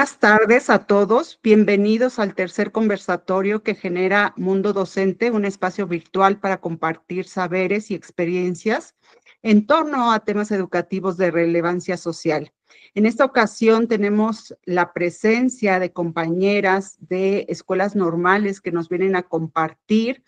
Buenas tardes a todos, bienvenidos al tercer conversatorio que genera Mundo Docente, un espacio virtual para compartir saberes y experiencias en torno a temas educativos de relevancia social. En esta ocasión tenemos la presencia de compañeras de escuelas normales que nos vienen a compartir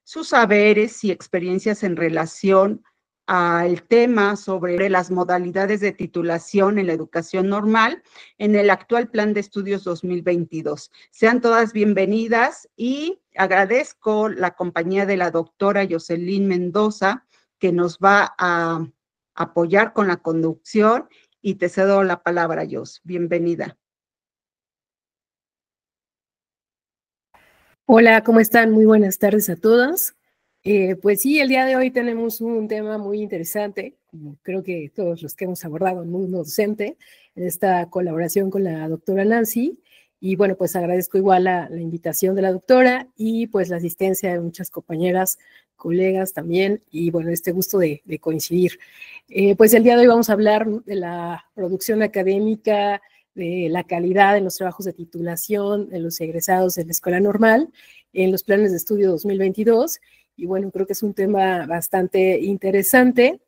sus saberes y experiencias en relación al tema sobre las modalidades de titulación en la educación normal en el actual Plan de Estudios 2022. Sean todas bienvenidas y agradezco la compañía de la doctora Jocelyn Mendoza, que nos va a apoyar con la conducción, y te cedo la palabra, Jos. Bienvenida. Hola, ¿cómo están? Muy buenas tardes a todas. Pues sí, el día de hoy tenemos un tema muy interesante, como creo que todos los que hemos abordado en Mundo Docente, en esta colaboración con la doctora Nancy. Y bueno, pues agradezco igual la invitación de la doctora y pues la asistencia de muchas compañeras, colegas también, y bueno, este gusto de coincidir. Pues el día de hoy vamos a hablar de la producción académica, de la calidad en los trabajos de titulación de los egresados de la escuela normal en los planes de estudio 2022. Y bueno, creo que es un tema bastante interesante.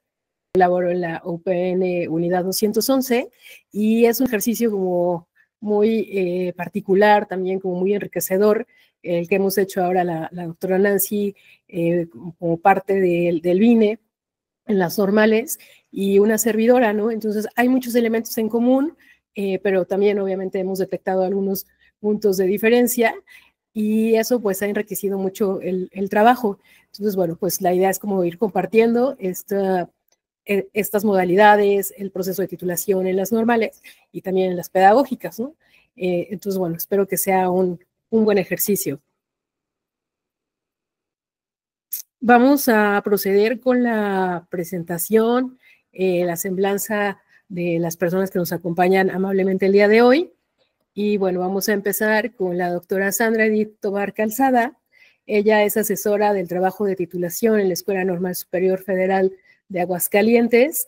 Laboro en la UPN Unidad 211 y es un ejercicio como muy particular, también como muy enriquecedor, el que hemos hecho ahora la doctora Nancy como parte del BINE en las normales y una servidora, ¿no? Entonces hay muchos elementos en común, pero también obviamente hemos detectado algunos puntos de diferencia y eso pues ha enriquecido mucho el trabajo. Entonces, bueno, pues la idea es como ir compartiendo estas modalidades, el proceso de titulación en las normales y también en las pedagógicas, ¿no? Entonces, bueno, espero que sea un buen ejercicio. Vamos a proceder con la presentación, la semblanza de las personas que nos acompañan amablemente el día de hoy. Y bueno, vamos a empezar con la doctora Sandra Edith Tobar Calzada. Ella es asesora del trabajo de titulación en la Escuela Normal Superior Federal de Aguascalientes.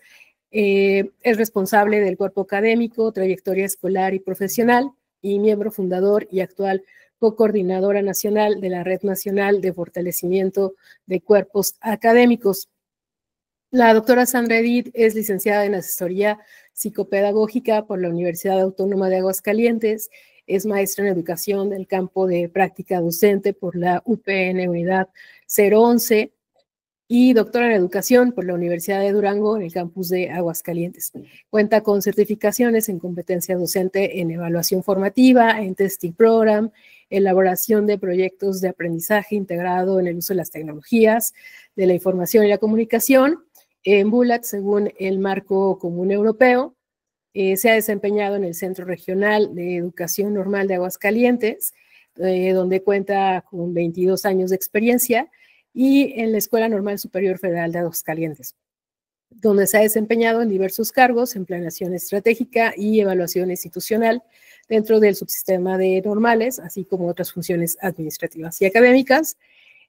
Es responsable del cuerpo académico, trayectoria escolar y profesional y miembro fundador y actual co-coordinadora nacional de la Red Nacional de Fortalecimiento de Cuerpos Académicos. La doctora Sandra Edith es licenciada en asesoría psicopedagógica por la Universidad Autónoma de Aguascalientes, es maestra en educación del campo de práctica docente por la UPN Unidad 011 y doctora en educación por la Universidad de Durango en el campus de Aguascalientes. Cuenta con certificaciones en competencia docente en evaluación formativa, en testing program, elaboración de proyectos de aprendizaje integrado en el uso de las tecnologías, de la información y la comunicación, en BULAT según el marco común europeo. Se ha desempeñado en el Centro Regional de Educación Normal de Aguascalientes, donde cuenta con 22 años de experiencia, y en la Escuela Normal Superior Federal de Aguascalientes, donde se ha desempeñado en diversos cargos en planeación estratégica y evaluación institucional dentro del subsistema de normales, así como otras funciones administrativas y académicas.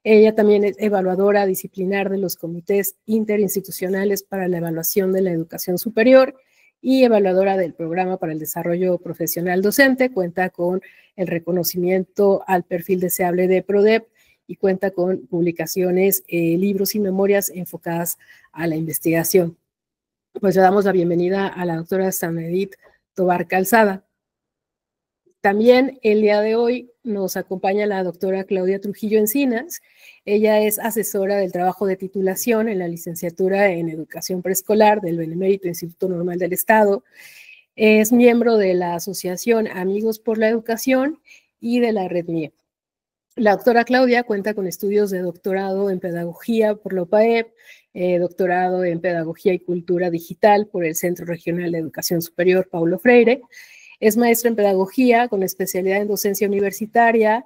Ella también es evaluadora disciplinar de los comités interinstitucionales para la evaluación de la educación superior y evaluadora del Programa para el Desarrollo Profesional Docente. Cuenta con el reconocimiento al perfil deseable de PRODEP y cuenta con publicaciones, libros y memorias enfocadas a la investigación. Pues le damos la bienvenida a la doctora Sandra Edith Tobar Calzada. También el día de hoy nos acompaña la doctora Claudia Trujillo Encinas. Ella es asesora del trabajo de titulación en la licenciatura en Educación Preescolar del Benemérito Instituto Normal del Estado. Es miembro de la Asociación Amigos por la Educación y de la Red MIE. La doctora Claudia cuenta con estudios de doctorado en Pedagogía por la UPAEP, doctorado en Pedagogía y Cultura Digital por el Centro Regional de Educación Superior Paulo Freire. Es maestra en Pedagogía con especialidad en Docencia Universitaria,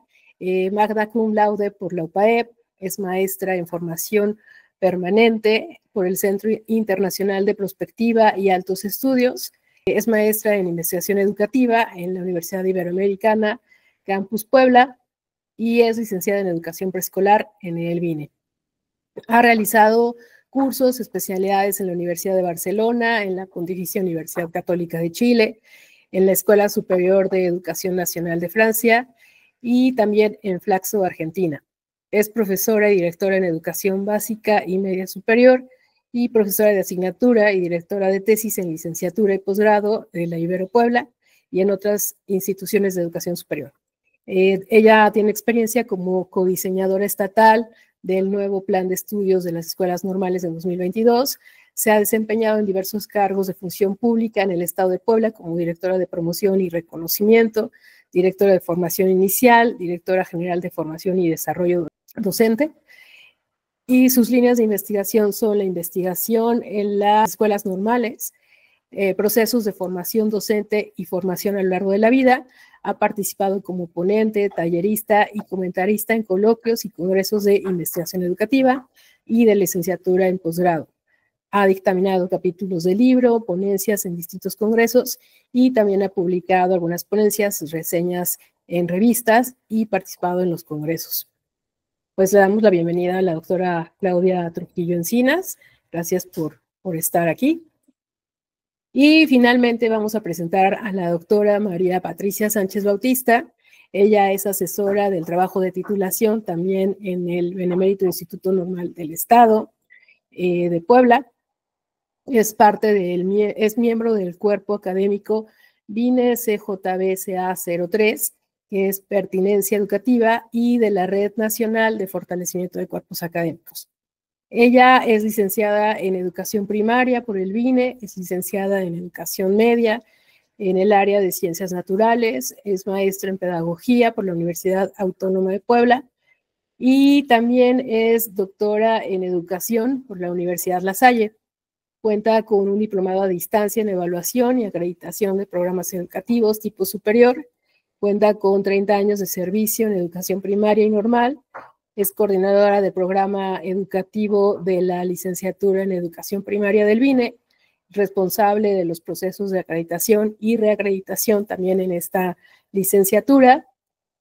magna cum laude por la UPAEP. Es maestra en Formación Permanente por el Centro Internacional de Prospectiva y Altos Estudios. Es maestra en Investigación Educativa en la Universidad Iberoamericana, Campus Puebla, y es licenciada en Educación Preescolar en el BINE. Ha realizado cursos, especialidades en la Universidad de Barcelona, en la Pontificia Universidad Católica de Chile, en la Escuela Superior de Educación Nacional de Francia y también en Flaxo, Argentina. Es profesora y directora en Educación Básica y Media Superior y profesora de asignatura y directora de tesis en licenciatura y posgrado de la Ibero Puebla y en otras instituciones de educación superior. Ella tiene experiencia como codiseñadora estatal del nuevo Plan de Estudios de las Escuelas Normales de 2022. Se ha desempeñado en diversos cargos de función pública en el Estado de Puebla como directora de promoción y reconocimiento, directora de formación inicial, directora general de formación y desarrollo docente. Y sus líneas de investigación son la investigación en las escuelas normales, procesos de formación docente y formación a lo largo de la vida. Ha participado como ponente, tallerista y comentarista en coloquios y congresos de investigación educativa y de licenciatura en posgrado. Ha dictaminado capítulos de libro, ponencias en distintos congresos y también ha publicado algunas ponencias, reseñas en revistas y participado en los congresos. Pues le damos la bienvenida a la doctora Claudia Trujillo Encinas. Gracias por estar aquí. Y finalmente vamos a presentar a la doctora María Patricia Sánchez Bautista. Ella es asesora del trabajo de titulación también en el Benemérito Instituto Normal del Estado de Puebla. Es miembro del cuerpo académico BINE CJBSA 03, que es Pertinencia Educativa, y de la Red Nacional de Fortalecimiento de Cuerpos Académicos. Ella es licenciada en Educación Primaria por el BINE, es licenciada en Educación Media en el área de Ciencias Naturales, es maestra en Pedagogía por la Universidad Autónoma de Puebla y también es doctora en Educación por la Universidad La Salle. Cuenta con un diplomado a distancia en Evaluación y Acreditación de Programas Educativos tipo superior. Cuenta con 30 años de servicio en Educación Primaria y Normal. Es coordinadora del programa educativo de la licenciatura en Educación Primaria del BINE, responsable de los procesos de acreditación y reacreditación también en esta licenciatura.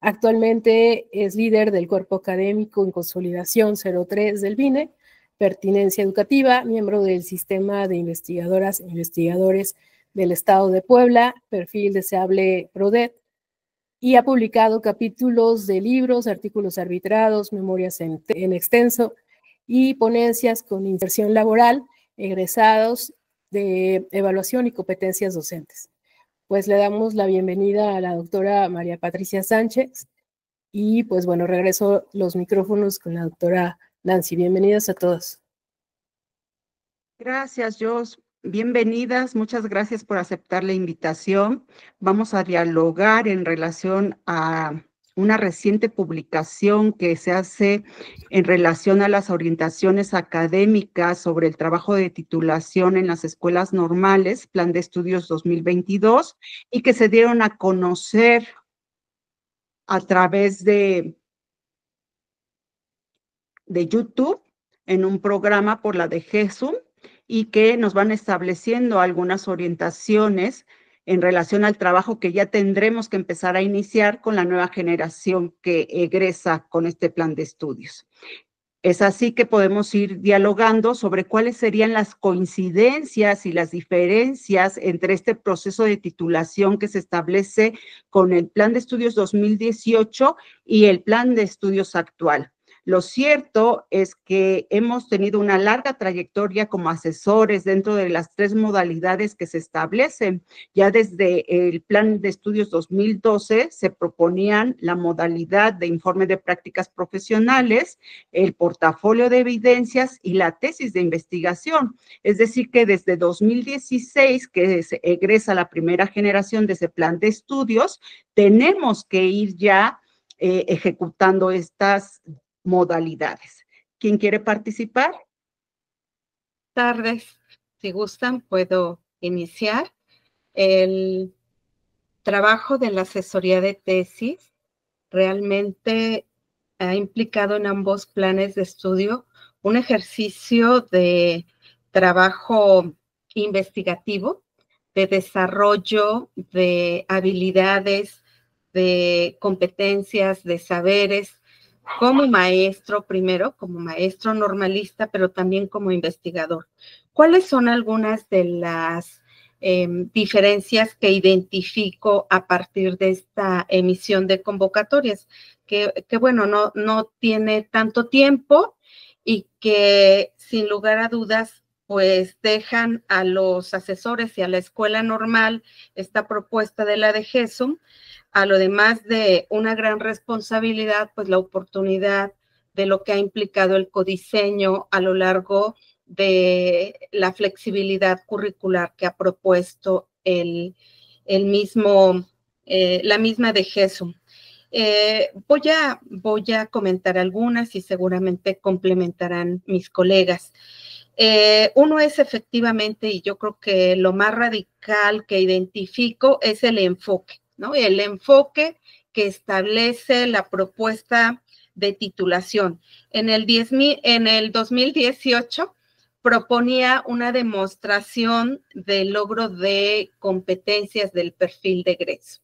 Actualmente es líder del Cuerpo Académico en Consolidación 03 del BINE, Pertinencia Educativa, miembro del Sistema de Investigadoras e Investigadores del Estado de Puebla, perfil deseable PRODET, y ha publicado capítulos de libros, artículos arbitrados, memorias en extenso y ponencias con inserción laboral, egresados de evaluación y competencias docentes. Pues le damos la bienvenida a la doctora María Patricia Sánchez y pues bueno, regreso los micrófonos con la doctora Nancy. Bienvenidas a todos. Gracias, Jos. Bienvenidas, muchas gracias por aceptar la invitación. Vamos a dialogar en relación a una reciente publicación que se hace en relación a las orientaciones académicas sobre el trabajo de titulación en las escuelas normales, Plan de Estudios 2022, y que se dieron a conocer a través de YouTube en un programa por la de GESUM, y que nos van estableciendo algunas orientaciones en relación al trabajo que ya tendremos que empezar a iniciar con la nueva generación que egresa con este plan de estudios. Es así que podemos ir dialogando sobre cuáles serían las coincidencias y las diferencias entre este proceso de titulación que se establece con el Plan de Estudios 2018 y el Plan de Estudios actual. Lo cierto es que hemos tenido una larga trayectoria como asesores dentro de las tres modalidades que se establecen. Ya desde el Plan de Estudios 2012 se proponían la modalidad de informe de prácticas profesionales, el portafolio de evidencias y la tesis de investigación. Es decir, que desde 2016, que se egresa la primera generación de ese plan de estudios, tenemos que ir ya ejecutando estas modalidades. ¿Quién quiere participar? Tardes, si gustan, puedo iniciar. El trabajo de la asesoría de tesis realmente ha implicado en ambos planes de estudio un ejercicio de trabajo investigativo, de desarrollo de habilidades, de competencias, de saberes, como maestro primero, como maestro normalista, pero también como investigador. ¿Cuáles son algunas de las diferencias que identifico a partir de esta emisión de convocatorias, que bueno, no tiene tanto tiempo y que sin lugar a dudas pues dejan a los asesores y a la escuela normal esta propuesta de la DGESUM, a lo demás de una gran responsabilidad, pues la oportunidad de lo que ha implicado el codiseño a lo largo de la flexibilidad curricular que ha propuesto la misma DGESUM. Voy a comentar algunas y seguramente complementarán mis colegas. Uno es efectivamente, y yo creo que lo más radical que identifico es el enfoque, ¿no? El enfoque que establece la propuesta de titulación. En el 2018 proponía una demostración del logro de competencias del perfil de egreso.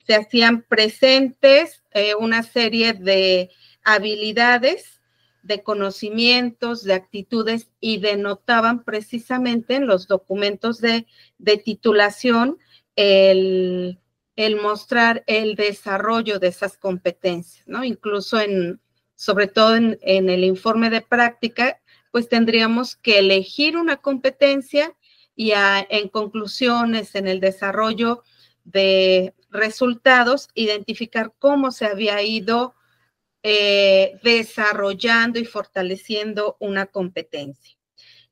Se hacían presentes una serie de habilidades, de conocimientos, de actitudes, y denotaban precisamente en los documentos de titulación el mostrar el desarrollo de esas competencias, ¿no? Incluso sobre todo en el informe de práctica, pues tendríamos que elegir una competencia y en conclusiones, en el desarrollo de resultados, identificar cómo se había ido desarrollando y fortaleciendo una competencia.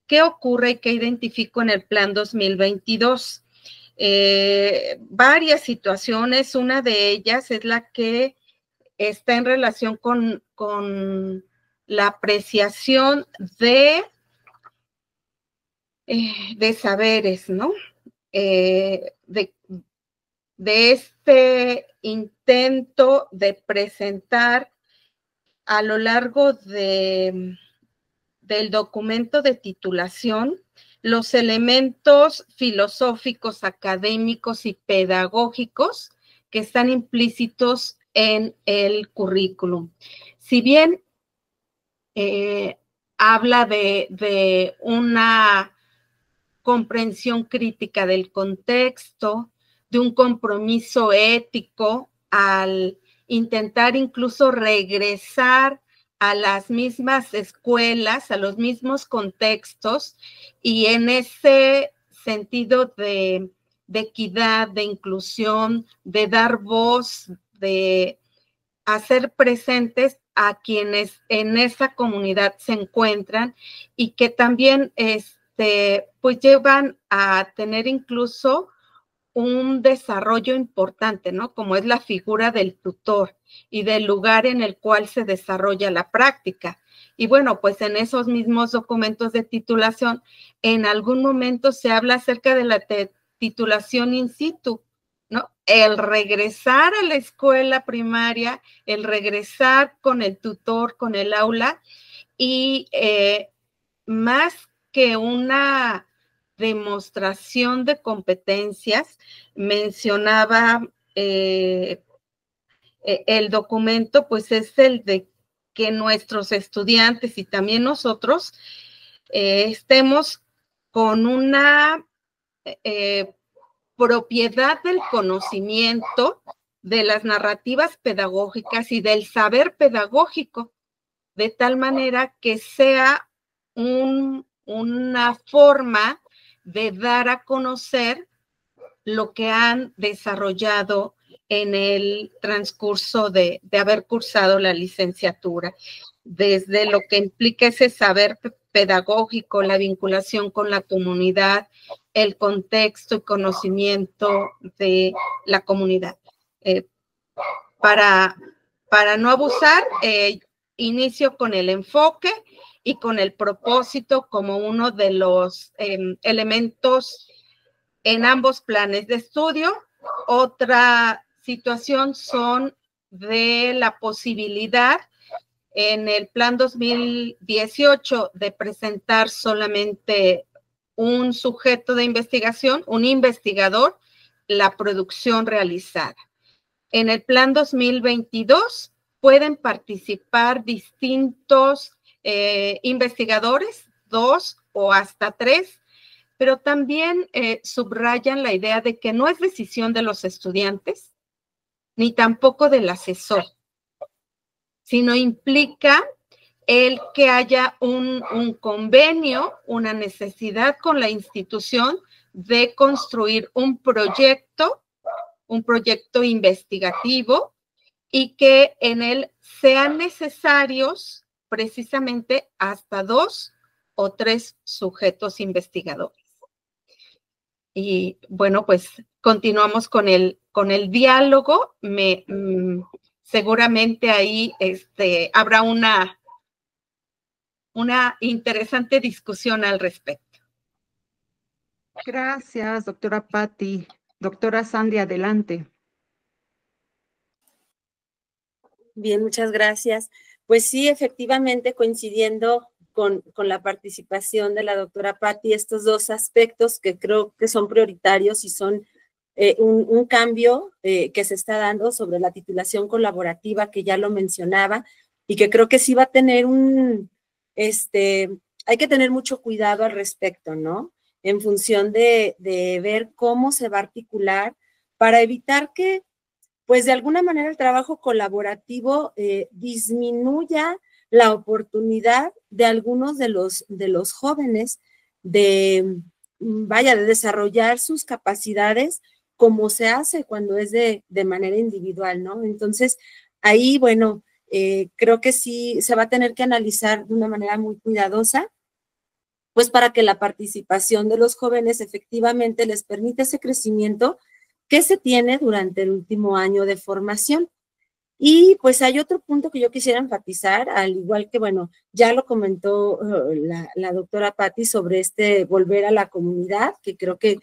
¿Qué ocurre y qué identifico en el plan 2022? Varias situaciones, una de ellas es la que está en relación con la apreciación de saberes, ¿no? De este intento de presentar a lo largo del documento de titulación los elementos filosóficos, académicos y pedagógicos que están implícitos en el currículum. Si bien habla de una comprensión crítica del contexto, de un compromiso ético al intentar incluso regresar a las mismas escuelas, a los mismos contextos, y en ese sentido de equidad, de inclusión, de dar voz, de hacer presentes a quienes en esa comunidad se encuentran y que también pues llevan a tener incluso un desarrollo importante, ¿no? Como es la figura del tutor y del lugar en el cual se desarrolla la práctica. Y bueno, pues en esos mismos documentos de titulación, en algún momento se habla acerca de la titulación in situ, ¿no? El regresar a la escuela primaria, el regresar con el tutor, con el aula, y más que una demostración de competencias, mencionaba el documento, pues es el de que nuestros estudiantes y también nosotros estemos con una propiedad del conocimiento, de las narrativas pedagógicas y del saber pedagógico, de tal manera que sea una forma de dar a conocer lo que han desarrollado en el transcurso de haber cursado la licenciatura, desde lo que implica ese saber pedagógico, la vinculación con la comunidad, el contexto y conocimiento de la comunidad. Para no abusar, inicio con el enfoque y con el propósito como uno de los elementos en ambos planes de estudio. Otra situación son de la posibilidad en el plan 2018 de presentar solamente un sujeto de investigación, un investigador, la producción realizada. En el plan 2022 pueden participar distintos investigadores, 2 o hasta 3, pero también subrayan la idea de que no es decisión de los estudiantes, ni tampoco del asesor, sino implica el que haya un convenio, una necesidad con la institución de construir un proyecto investigativo, y que en él sean necesarios precisamente hasta 2 o 3 sujetos investigadores. Y bueno, pues continuamos con el diálogo. Seguramente ahí habrá una interesante discusión al respecto. Gracias, doctora Patti. Doctora Sandy, adelante. Bien, muchas gracias. Pues sí, efectivamente, coincidiendo con la participación de la doctora Patti, estos dos aspectos que creo que son prioritarios y son un cambio que se está dando sobre la titulación colaborativa, que ya lo mencionaba, y que creo que sí va a tener hay que tener mucho cuidado al respecto, ¿no? En función de ver cómo se va a articular para evitar que, pues de alguna manera, el trabajo colaborativo disminuya la oportunidad de algunos de los jóvenes de desarrollar sus capacidades como se hace cuando es de manera individual, ¿no? Entonces, ahí, bueno, creo que sí se va a tener que analizar de una manera muy cuidadosa, pues para que la participación de los jóvenes efectivamente les permita ese crecimiento que se tiene durante el último año de formación. Y pues hay otro punto que yo quisiera enfatizar, al igual que, bueno, ya lo comentó la doctora Patti sobre volver a la comunidad, que creo que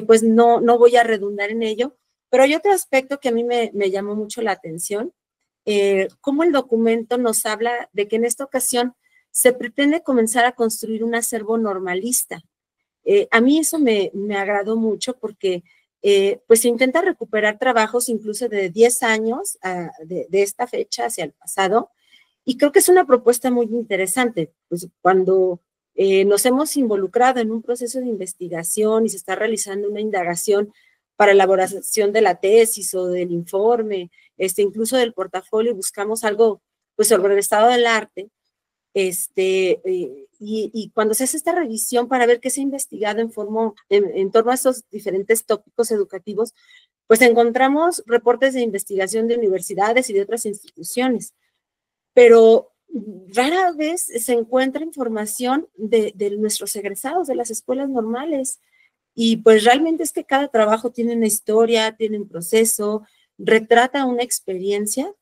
pues no voy a redundar en ello, pero hay otro aspecto que a mí me llamó mucho la atención, cómo el documento nos habla de que en esta ocasión se pretende comenzar a construir un acervo normalista. A mí eso me agradó mucho porque pues se intenta recuperar trabajos incluso de 10 años de esta fecha hacia el pasado, y creo que es una propuesta muy interesante, pues cuando nos hemos involucrado en un proceso de investigación y se está realizando una indagación para elaboración de la tesis o del informe, incluso del portafolio, buscamos algo pues sobre el estado del arte, y cuando se hace esta revisión para ver qué se ha investigado en torno a esos diferentes tópicos educativos, pues encontramos reportes de investigación de universidades y de otras instituciones, pero rara vez se encuentra información de nuestros egresados de las escuelas normales, y pues realmente es que cada trabajo tiene una historia, tiene un proceso, retrata una experiencia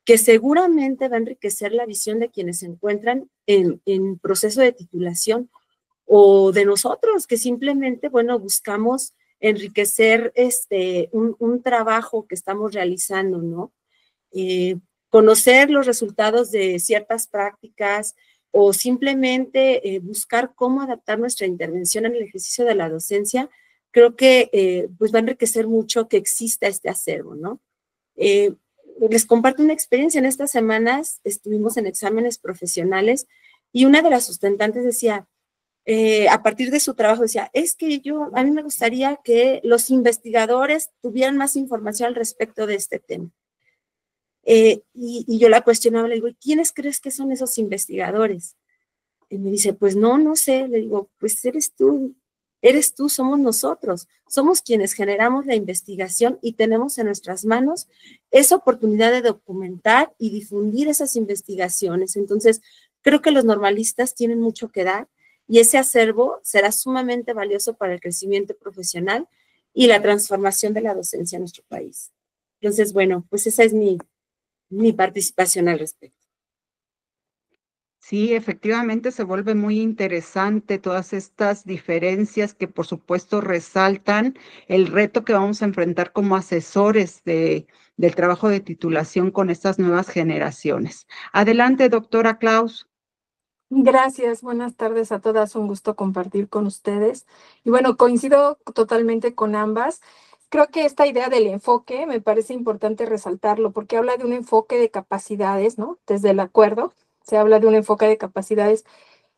que seguramente va a enriquecer la visión de quienes se encuentran en proceso de titulación, o de nosotros que simplemente, bueno, buscamos enriquecer un trabajo que estamos realizando, ¿no? Conocer los resultados de ciertas prácticas o simplemente buscar cómo adaptar nuestra intervención en el ejercicio de la docencia, creo que pues va a enriquecer mucho que exista este acervo, ¿no? Les comparto una experiencia. En estas semanas estuvimos en exámenes profesionales y una de las sustentantes decía, a partir de su trabajo decía, es que a mí me gustaría que los investigadores tuvieran más información al respecto de este tema. Y yo la cuestionaba, le digo, ¿y quiénes crees que son esos investigadores? Y me dice, pues no sé. Le digo, pues eres tú, somos nosotros, somos quienes generamos la investigación y tenemos en nuestras manos esa oportunidad de documentar y difundir esas investigaciones. Entonces, creo que los normalistas tienen mucho que dar y ese acervo será sumamente valioso para el crecimiento profesional y la transformación de la docencia en nuestro país. Entonces, bueno, pues esa es mi participación al respecto. Sí, efectivamente se vuelve muy interesante todas estas diferencias que por supuesto resaltan el reto que vamos a enfrentar como asesores del trabajo de titulación con estas nuevas generaciones. Adelante, doctora Klaus. Gracias, buenas tardes a todas, un gusto compartir con ustedes. Y bueno, coincido totalmente con ambas. Creo que esta idea del enfoque me parece importante resaltarlo porque habla de un enfoque de capacidades, ¿no? Desde el acuerdo se habla de un enfoque de capacidades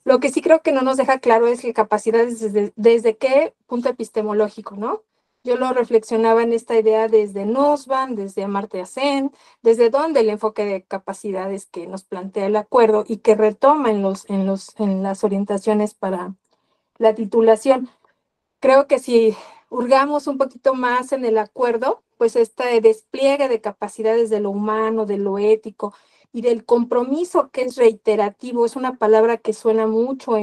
Lo que sí creo que no nos deja claro es que capacidades desde qué punto epistemológico, ¿no? Yo lo reflexionaba en esta idea desde Nussbaum, desde Amartya Sen, desde dónde el enfoque de capacidades que nos plantea el acuerdo y que retoma en las orientaciones para la titulación. Creo que si hurgamos un poquito más en el acuerdo, pues este despliegue de capacidades de lo humano, de lo ético y del compromiso que es reiterativo, es una palabra que suena mucho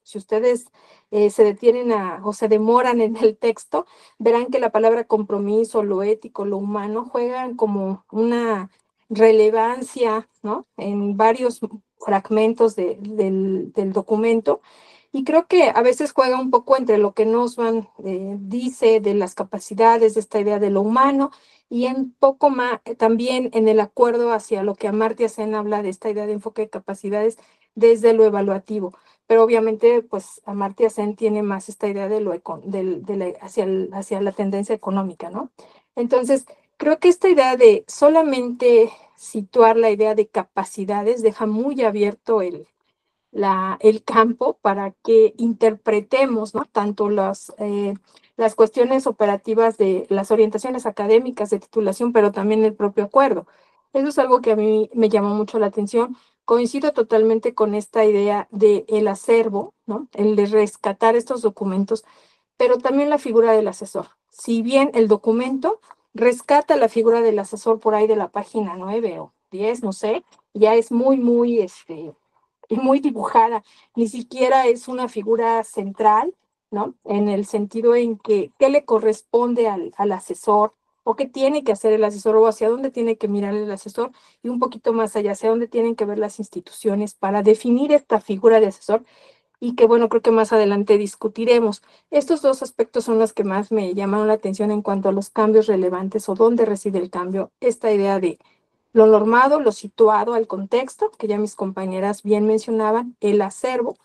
si ustedes se detienen o se demoran en el texto, verán que la palabra compromiso, lo ético, lo humano juegan como una relevancia, ¿no? En varios fragmentos del documento. Y creo que a veces juega un poco entre lo que Nussbaum dice de las capacidades, de esta idea de lo humano, y un poco más también en el acuerdo hacia lo que Amartya Sen habla de esta idea de enfoque de capacidades desde lo evaluativo. Pero obviamente, pues Amartya Sen tiene más esta idea de hacia la tendencia económica, ¿no? Entonces, creo que esta idea de solamente situar la idea de capacidades deja muy abierto el campo para que interpretemos, ¿no? Tanto las cuestiones operativas de las orientaciones académicas de titulación, pero también el propio acuerdo. Eso es algo que a mí me llamó mucho la atención. Coincido totalmente con esta idea del acervo, ¿no? El de rescatar estos documentos, pero también la figura del asesor. Si bien el documento rescata la figura del asesor por ahí de la página 9 o 10, no sé, ya es muy y muy dibujada, ni siquiera es una figura central, ¿no? En el sentido en que, ¿qué le corresponde al asesor? ¿O qué tiene que hacer el asesor? ¿O hacia dónde tiene que mirar el asesor? Y un poquito más allá, hacia dónde tienen que ver las instituciones para definir esta figura de asesor y que, bueno, creo que más adelante discutiremos. Estos dos aspectos son los que más me llamaron la atención en cuanto a los cambios relevantes o dónde reside el cambio. Esta idea de lo normado, lo situado al contexto, que ya mis compañeras bien mencionaban, el acervo,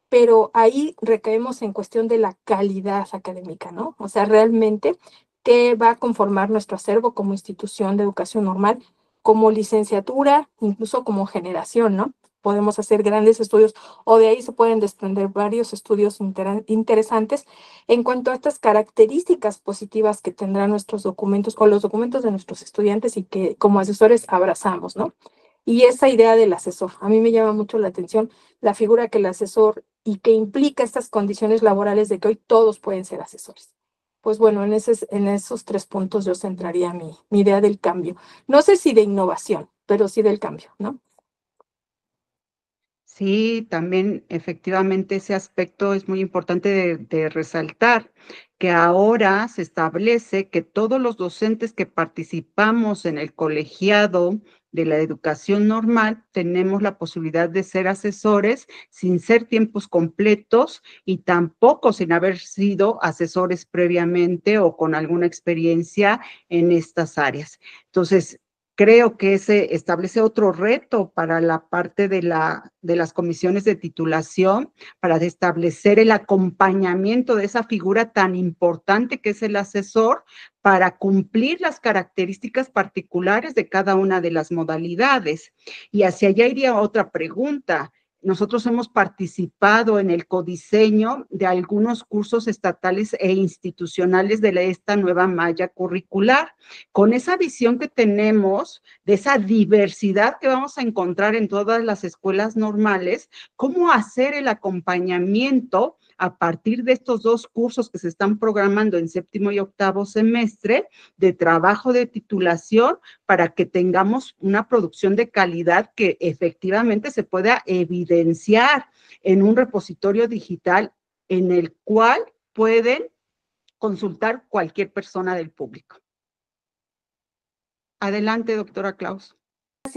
pero ahí recaemos en cuestión de la calidad académica, ¿no? O sea, realmente, ¿qué va a conformar nuestro acervo como institución de educación normal, como licenciatura, incluso como generación, ¿no? Podemos hacer grandes estudios o de ahí se pueden desprender varios estudios interesantes en cuanto a estas características positivas que tendrán nuestros documentos o los documentos de nuestros estudiantes y que como asesores abrazamos, ¿no? Y esa idea del asesor, a mí me llama mucho la atención la figura que el asesor y que implica estas condiciones laborales de que hoy todos pueden ser asesores. Pues bueno, en esos 3 puntos yo centraría mi idea del cambio. No sé si de innovación, pero sí del cambio, ¿no? Sí, también efectivamente ese aspecto es muy importante de resaltar, que ahora se establece que todos los docentes que participamos en el colegiado de la educación normal tenemos la posibilidad de ser asesores sin ser tiempos completos y tampoco sin haber sido asesores previamente o con alguna experiencia en estas áreas. Entonces, creo que se establece otro reto para la parte de las comisiones de titulación, para establecer el acompañamiento de esa figura tan importante que es el asesor, para cumplir las características particulares de cada una de las modalidades. Y hacia allá iría otra pregunta. Nosotros hemos participado en el codiseño de algunos cursos estatales e institucionales de esta nueva malla curricular. Con esa visión que tenemos de esa diversidad que vamos a encontrar en todas las escuelas normales, ¿cómo hacer el acompañamiento a partir de estos 2 cursos que se están programando en 7º y 8º semestre de trabajo de titulación para que tengamos una producción de calidad que efectivamente se pueda evidenciar en un repositorio digital en el cual pueden consultar cualquier persona del público? Adelante, doctora Klaus.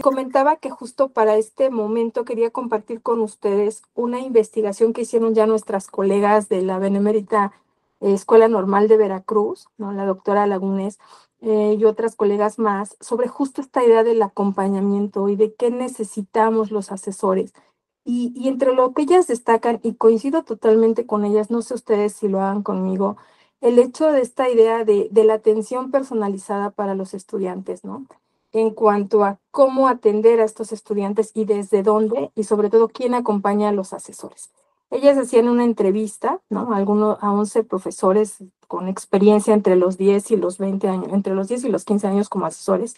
Comentaba que justo para este momento quería compartir con ustedes una investigación que hicieron ya nuestras colegas de la Benemérita Escuela Normal de Veracruz, ¿no? La doctora Lagunes y otras colegas más, sobre justo esta idea del acompañamiento y de qué necesitamos los asesores. Y entre lo que ellas destacan, y coincido totalmente con ellas, no sé ustedes si lo hagan conmigo, el hecho de esta idea de la atención personalizada para los estudiantes, ¿no? en cuanto a cómo atender a estos estudiantes y desde dónde, y sobre todo quién acompaña a los asesores. Ellas hacían una entrevista, ¿no? A 11 profesores con experiencia entre los 10 y los 20 años, entre los 10 y los 15 años como asesores.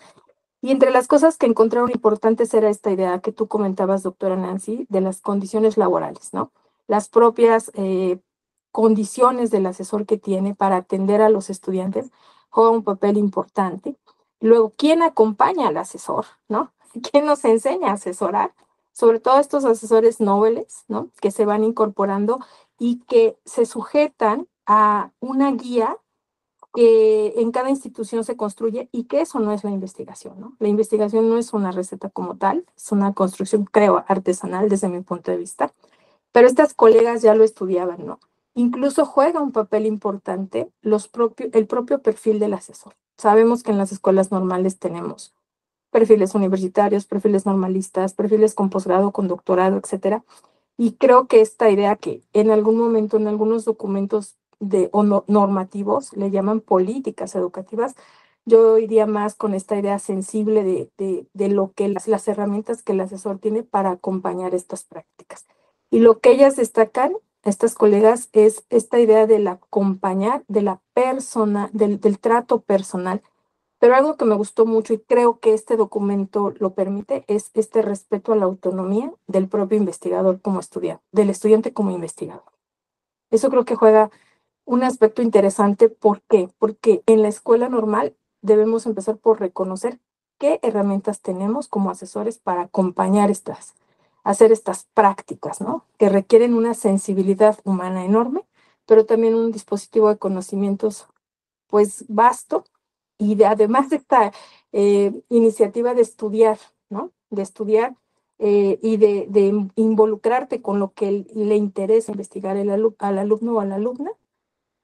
Y entre las cosas que encontraron importantes era esta idea que tú comentabas, doctora Nancy, de las condiciones laborales, ¿no? Las propias condiciones del asesor que tiene para atender a los estudiantes juega un papel importante. Luego, ¿quién acompaña al asesor, ¿no? ¿Quién nos enseña a asesorar? Sobre todo estos asesores nobles, ¿no? Que se van incorporando y que se sujetan a una guía que en cada institución se construye y que eso no es la investigación, ¿no? La investigación no es una receta como tal, es una construcción, creo, artesanal desde mi punto de vista, pero estas colegas ya lo estudiaban, ¿no? Incluso juega un papel importante el propio perfil del asesor. Sabemos que en las escuelas normales tenemos perfiles universitarios, perfiles normalistas, perfiles con posgrado, con doctorado, etcétera. Y creo que esta idea que en algún momento, en algunos documentos normativos, le llaman políticas educativas, yo iría más con esta idea sensible de lo que las herramientas que el asesor tiene para acompañar estas prácticas. Y lo que ellas destacan, estas colegas, es esta idea del acompañar, de la persona, del trato personal. Pero algo que me gustó mucho y creo que este documento lo permite es este respeto a la autonomía del propio investigador como estudiante, del estudiante como investigador. Eso creo que juega un aspecto interesante. ¿Por qué? Porque en la escuela normal debemos empezar por reconocer qué herramientas tenemos como asesores para acompañar hacer estas prácticas, ¿no? Que requieren una sensibilidad humana enorme, pero también un dispositivo de conocimientos, pues, vasto, y además de esta iniciativa de estudiar, ¿no? De estudiar y de involucrarte con lo que le interesa investigar al alumno o a la alumna,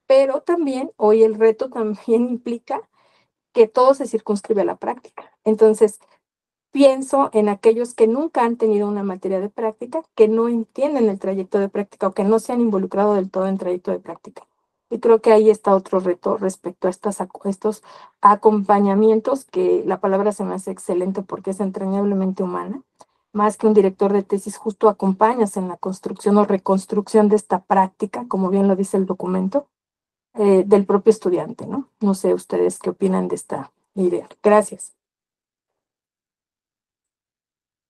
pero también hoy el reto también implica que todo se circunscribe a la práctica. Entonces, pienso en aquellos que nunca han tenido una materia de práctica, que no entienden el trayecto de práctica o que no se han involucrado del todo en trayecto de práctica. Y creo que ahí está otro reto respecto a estos acompañamientos, que la palabra se me hace excelente porque es entrañablemente humana. Más que un director de tesis, justo acompañas en la construcción o reconstrucción de esta práctica, como bien lo dice el documento, del propio estudiante, ¿no? No sé ustedes qué opinan de esta idea. Gracias.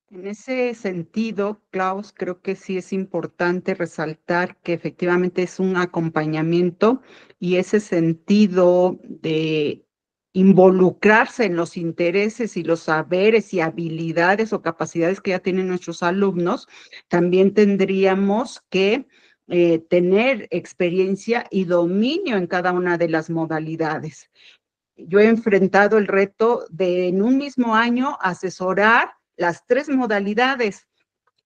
En ese sentido, Klaus, creo que sí es importante resaltar que efectivamente es un acompañamiento y ese sentido de involucrarse en los intereses y los saberes y habilidades o capacidades que ya tienen nuestros alumnos, también tendríamos que tener experiencia y dominio en cada una de las modalidades. Yo he enfrentado el reto de en un mismo año asesorar las 3 modalidades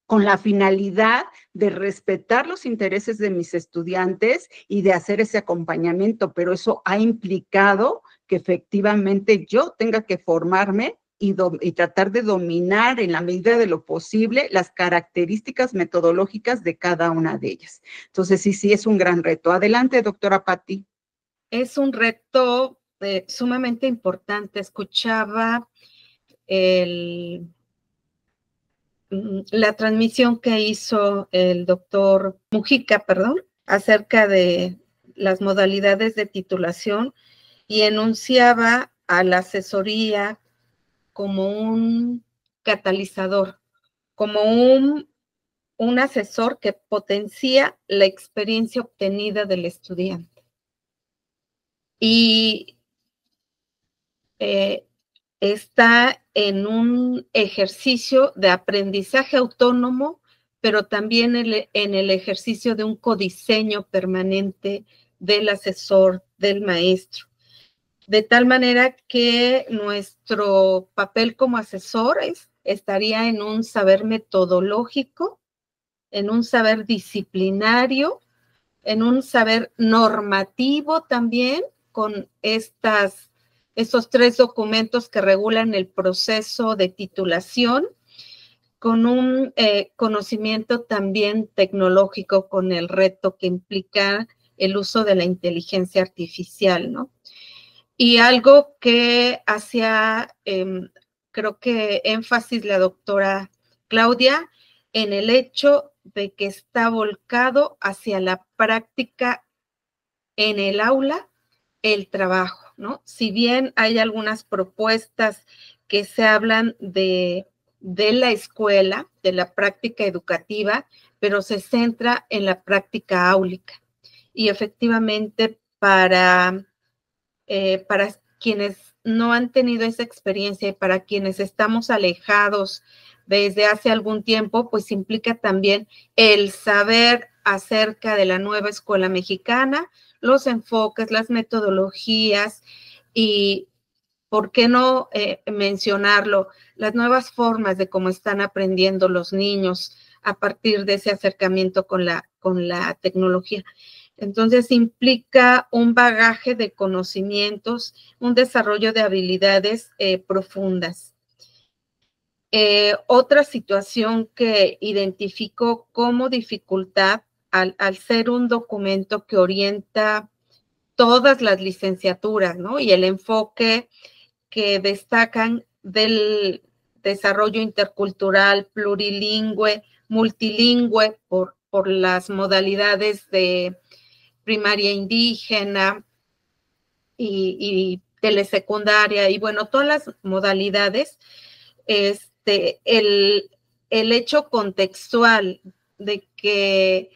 con la finalidad de respetar los intereses de mis estudiantes y de hacer ese acompañamiento, pero eso ha implicado que efectivamente yo tenga que formarme y tratar de dominar en la medida de lo posible las características metodológicas de cada una de ellas. Entonces, sí, es un gran reto. Adelante, doctora Patti. Es un reto sumamente importante. Escuchaba la transmisión que hizo el doctor Mujica, acerca de las modalidades de titulación y enunciaba a la asesoría como un catalizador, como un asesor que potencia la experiencia obtenida del estudiante. Y está en un ejercicio de aprendizaje autónomo, pero también en el ejercicio de un codiseño permanente del asesor, del maestro. De tal manera que nuestro papel como asesores estaría en un saber metodológico, en un saber disciplinario, en un saber normativo también, con esos 3 documentos que regulan el proceso de titulación, con un conocimiento también tecnológico, con el reto que implica el uso de la inteligencia artificial, ¿no? Y algo que hacía creo que énfasis la doctora Claudia en el hecho de que está volcado hacia la práctica en el aula, el trabajo, ¿no? Si bien hay algunas propuestas que se hablan de la escuela, de la práctica educativa, pero se centra en la práctica áulica. Y efectivamente, para quienes no han tenido esa experiencia y para quienes estamos alejados desde hace algún tiempo, pues implica también el saber acerca de la nueva escuela mexicana, los enfoques, las metodologías y, ¿por qué no mencionarlo? Las nuevas formas de cómo están aprendiendo los niños a partir de ese acercamiento con la tecnología. Entonces, implica un bagaje de conocimientos, un desarrollo de habilidades profundas. Otra situación que identifico como dificultad al ser un documento que orienta todas las licenciaturas, ¿no? Y el enfoque que destacan del desarrollo intercultural, plurilingüe, multilingüe, por las modalidades de primaria indígena y telesecundaria, y bueno, todas las modalidades, el hecho contextual de que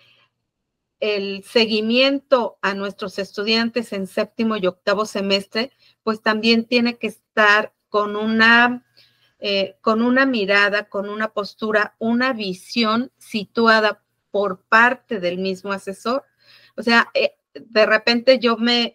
el seguimiento a nuestros estudiantes en séptimo y octavo semestre, pues también tiene que estar con una mirada, con una postura, una visión situada por parte del mismo asesor. O sea, de repente yo me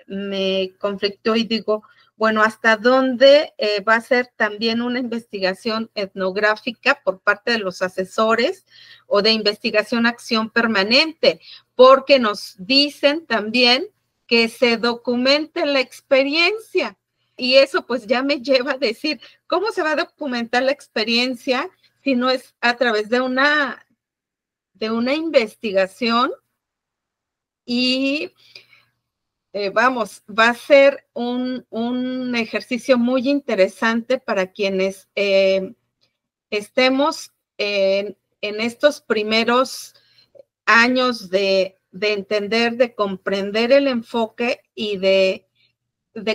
conflicto y digo, bueno, ¿hasta dónde va a ser también una investigación etnográfica por parte de los asesores o de investigación-acción permanente? Porque nos dicen también que se documente la experiencia. Y eso pues ya me lleva a decir, ¿cómo se va a documentar la experiencia si no es a través de una investigación? Y va a ser un ejercicio muy interesante para quienes estemos en estos primeros años de entender, de comprender el enfoque y de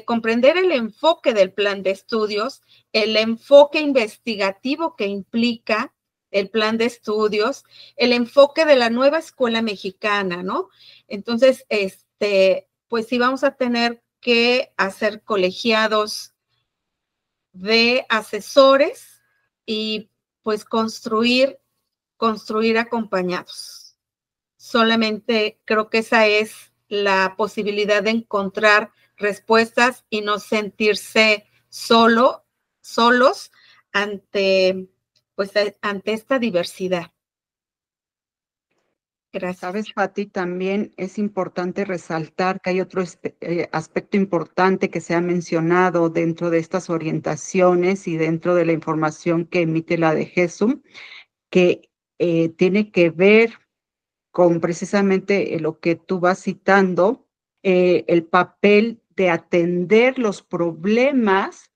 comprender el enfoque del plan de estudios, el enfoque investigativo que implica el plan de estudios, el enfoque de la nueva escuela mexicana, ¿no? Entonces, pues sí vamos a tener que hacer colegiados de asesores y pues construir acompañados. Solamente creo que esa es la posibilidad de encontrar respuestas y no sentirse solos ante esta diversidad. Gracias. Sabes, Pati, también es importante resaltar que hay otro aspecto importante que se ha mencionado dentro de estas orientaciones y dentro de la información que emite la DGESUM, que tiene que ver con precisamente lo que tú vas citando, el papel de atender los problemas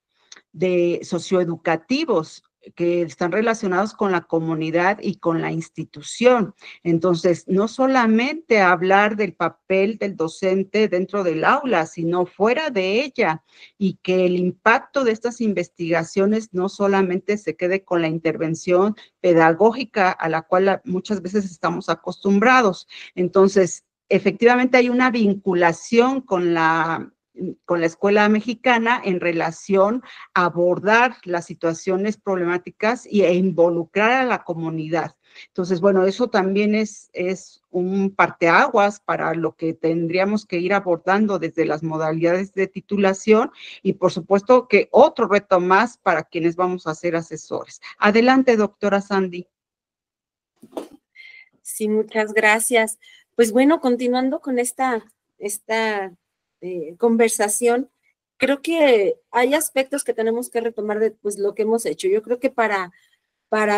socioeducativos que están relacionados con la comunidad y con la institución. Entonces, no solamente hablar del papel del docente dentro del aula, sino fuera de ella, y que el impacto de estas investigaciones no solamente se quede con la intervención pedagógica a la cual muchas veces estamos acostumbrados. Entonces, efectivamente hay una vinculación con la escuela mexicana en relación a abordar las situaciones problemáticas e involucrar a la comunidad. Entonces, bueno, eso también es un parteaguas para lo que tendríamos que ir abordando desde las modalidades de titulación y, por supuesto, que otro reto más para quienes vamos a ser asesores. Adelante, doctora Sandy. Sí, muchas gracias. Pues bueno, continuando con esta conversación, creo que hay aspectos que tenemos que retomar de pues, lo que hemos hecho. Yo creo que para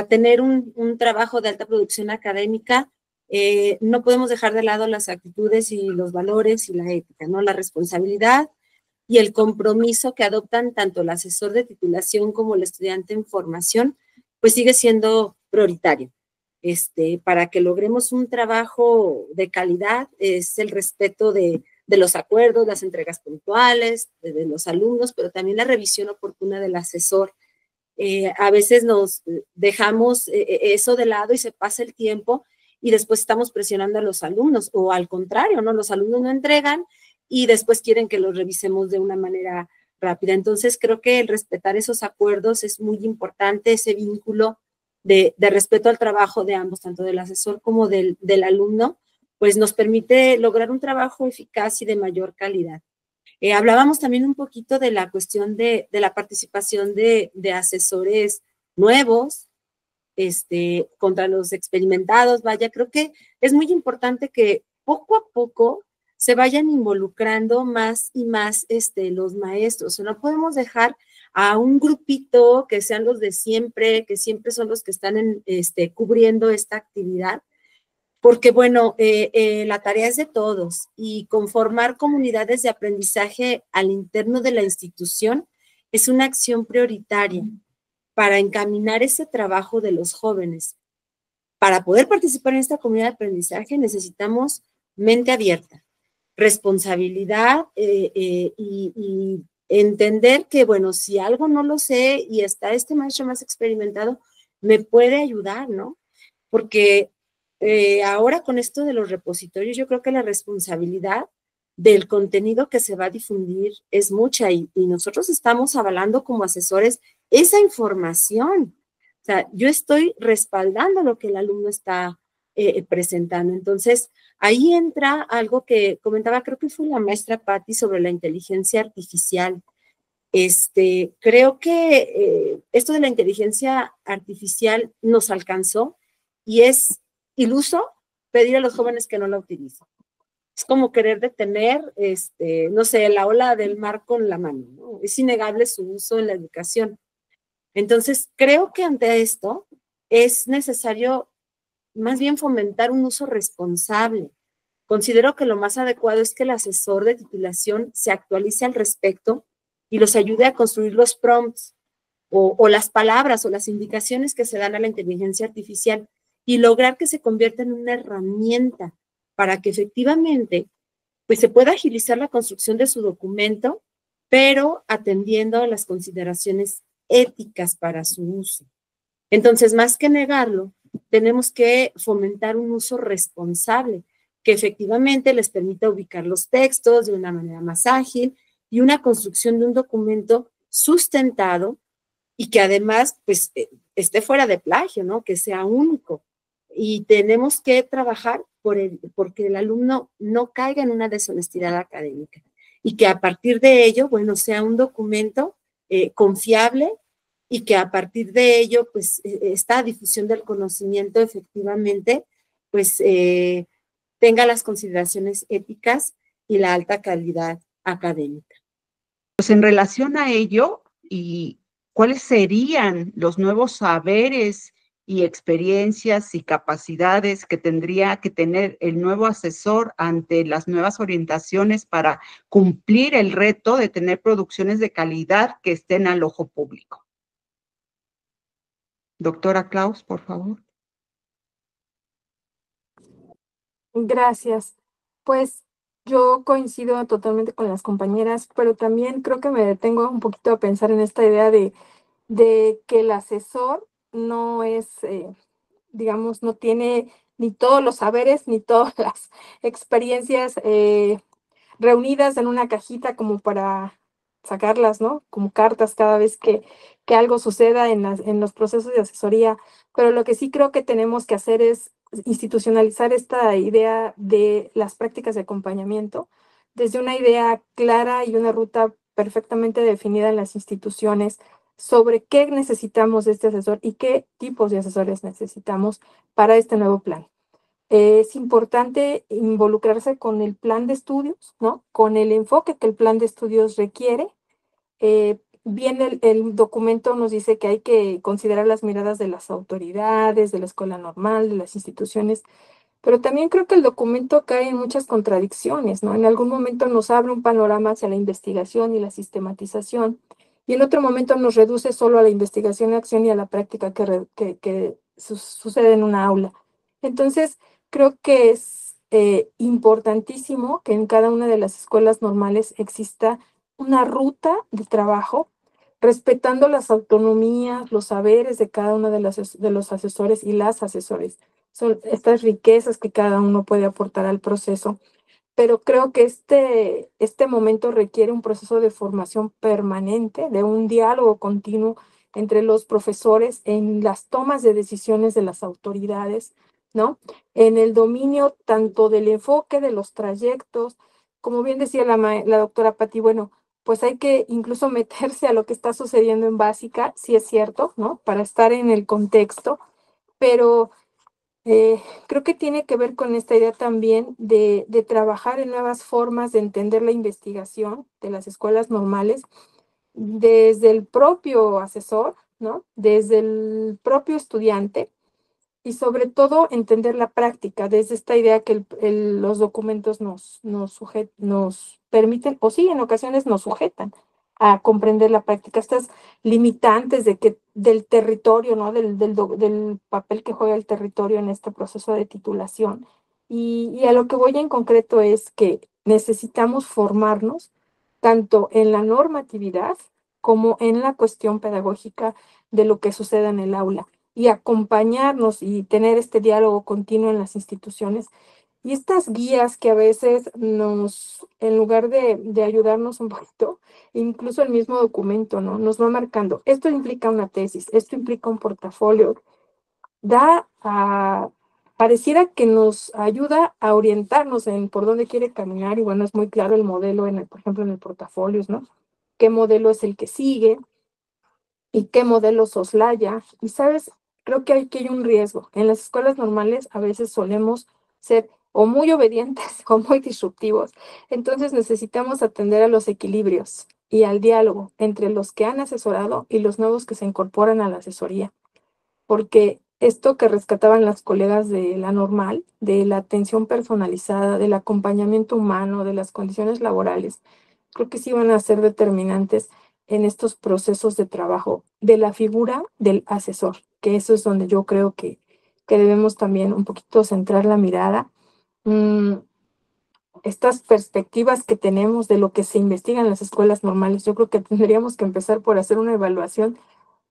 tener un trabajo de alta producción académica, no podemos dejar de lado las actitudes y los valores y la ética, ¿no? La responsabilidad, y el compromiso que adoptan tanto el asesor de titulación como el estudiante en formación, pues sigue siendo prioritario. Para que logremos un trabajo de calidad es el respeto de los acuerdos, las entregas puntuales, de los alumnos, pero también la revisión oportuna del asesor. A veces nos dejamos eso de lado y se pasa el tiempo y después estamos presionando a los alumnos, o al contrario, ¿no? Los alumnos no entregan y después quieren que los revisemos de una manera rápida. Entonces, creo que el respetar esos acuerdos es muy importante, ese vínculo de respeto al trabajo de ambos, tanto del asesor como del alumno, pues nos permite lograr un trabajo eficaz y de mayor calidad. Hablábamos también un poquito de la cuestión de la participación de asesores nuevos, contra los experimentados. Vaya, creo que es muy importante que poco a poco se vayan involucrando más y más los maestros. No podemos dejar a un grupito que sean los de siempre, que siempre son los que están cubriendo esta actividad, porque bueno, la tarea es de todos y conformar comunidades de aprendizaje al interno de la institución es una acción prioritaria para encaminar ese trabajo de los jóvenes. Para poder participar en esta comunidad de aprendizaje necesitamos mente abierta, responsabilidad y entender que, bueno, si algo no lo sé y está este maestro más experimentado, me puede ayudar, ¿no? Porque ahora con esto de los repositorios, yo creo que la responsabilidad del contenido que se va a difundir es mucha y nosotros estamos avalando como asesores esa información. O sea, yo estoy respaldando lo que el alumno está presentando. Entonces, ahí entra algo que comentaba, creo que fue la maestra Patti, sobre la inteligencia artificial. Creo que esto de la inteligencia artificial nos alcanzó y es iluso pedir a los jóvenes que no la utilicen. Es como querer detener, no sé, la ola del mar con la mano, ¿no? Es innegable su uso en la educación. Entonces, creo que ante esto es necesario más bien fomentar un uso responsable. Considero que lo más adecuado es que el asesor de titulación se actualice al respecto y los ayude a construir los prompts o las palabras o las indicaciones que se dan a la inteligencia artificial y lograr que se convierta en una herramienta para que efectivamente pues, se pueda agilizar la construcción de su documento, pero atendiendo a las consideraciones éticas para su uso. Entonces, más que negarlo, tenemos que fomentar un uso responsable que efectivamente les permita ubicar los textos de una manera más ágil y una construcción de un documento sustentado y que además pues, esté fuera de plagio, ¿no? Que sea único. Y tenemos que trabajar porque el alumno no caiga en una deshonestidad académica y que a partir de ello, bueno, sea un documento confiable y que a partir de ello, pues, esta difusión del conocimiento efectivamente, pues, tenga las consideraciones éticas y la alta calidad académica. Pues en relación a ello, ¿y cuáles serían los nuevos saberes y experiencias y capacidades que tendría que tener el nuevo asesor ante las nuevas orientaciones para cumplir el reto de tener producciones de calidad que estén al ojo público? Doctora Klaus, por favor. Gracias. Pues yo coincido totalmente con las compañeras, pero también creo que me detengo un poquito a pensar en esta idea de que el asesor no es, digamos, no tiene ni todos los saberes ni todas las experiencias reunidas en una cajita como para sacarlas, ¿no? Como cartas cada vez que algo suceda en los procesos de asesoría. Pero lo que sí creo que tenemos que hacer es institucionalizar esta idea de las prácticas de acompañamiento desde una idea clara y una ruta perfectamente definida en las instituciones sobre qué necesitamos de este asesor y qué tipos de asesores necesitamos para este nuevo plan. Es importante involucrarse con el plan de estudios, ¿no? Con el enfoque que el plan de estudios requiere. Bien, el documento nos dice que hay que considerar las miradas de las autoridades, de la escuela normal, de las instituciones, pero también creo que el documento cae en muchas contradicciones, ¿no? En algún momento nos abre un panorama hacia la investigación y la sistematización, y en otro momento nos reduce solo a la investigación, acción y a la práctica que sucede en una aula. Entonces, creo que es importantísimo que en cada una de las escuelas normales exista una ruta de trabajo, respetando las autonomías, los saberes de cada uno de los asesores y las asesores. Son estas riquezas que cada uno puede aportar al proceso, pero creo que este momento requiere un proceso de formación permanente, de un diálogo continuo entre los profesores en las tomas de decisiones de las autoridades, ¿no? En el dominio tanto del enfoque de los trayectos, como bien decía la doctora Patti, bueno, pues hay que incluso meterse a lo que está sucediendo en básica, sí es cierto, ¿no? Para estar en el contexto, pero creo que tiene que ver con esta idea también de trabajar en nuevas formas de entender la investigación de las escuelas normales, desde el propio asesor, ¿no? Desde el propio estudiante, y sobre todo entender la práctica, desde esta idea que los documentos nos permiten, o sí, en ocasiones nos sujetan a comprender la práctica, estas limitantes del territorio, ¿no? Del papel que juega el territorio en este proceso de titulación. Y a lo que voy en concreto es que necesitamos formarnos tanto en la normatividad como en la cuestión pedagógica de lo que suceda en el aula, y acompañarnos y tener este diálogo continuo en las instituciones. Y estas guías que a veces en lugar de ayudarnos un poquito, incluso el mismo documento, ¿no? Nos va marcando, esto implica una tesis, esto implica un portafolio, pareciera que nos ayuda a orientarnos en por dónde quiere caminar, y bueno, es muy claro el modelo, por ejemplo, en el portafolio, ¿no? ¿Qué modelo es el que sigue? ¿Y qué modelo soslaya? Y sabes, creo que aquí hay un riesgo. En las escuelas normales a veces solemos ser o muy obedientes o muy disruptivos. Entonces necesitamos atender a los equilibrios y al diálogo entre los que han asesorado y los nuevos que se incorporan a la asesoría. Porque esto que rescataban las colegas de la normal, de la atención personalizada, del acompañamiento humano, de las condiciones laborales, creo que sí van a ser determinantes en estos procesos de trabajo de la figura del asesor, que eso es donde yo creo que debemos también un poquito centrar la mirada. Estas perspectivas que tenemos de lo que se investiga en las escuelas normales, yo creo que tendríamos que empezar por hacer una evaluación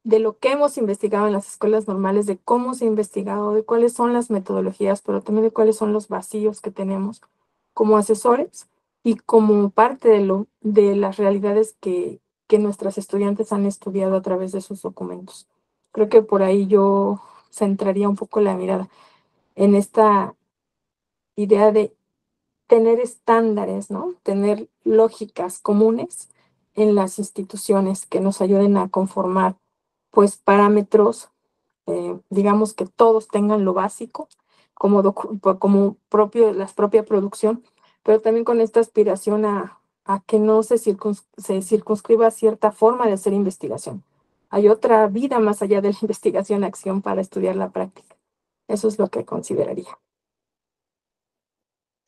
de lo que hemos investigado en las escuelas normales, de cómo se ha investigado, de cuáles son las metodologías, pero también de cuáles son los vacíos que tenemos como asesores y como parte de las realidades que nuestras estudiantes han estudiado a través de sus documentos. Creo que por ahí yo centraría un poco la mirada en esta idea de tener estándares, ¿no? Tener lógicas comunes en las instituciones que nos ayuden a conformar, pues, parámetros, digamos que todos tengan lo básico como la propia producción, pero también con esta aspiración a que no se circunscriba cierta forma de hacer investigación. Hay otra vida más allá de la investigación-acción para estudiar la práctica. Eso es lo que consideraría.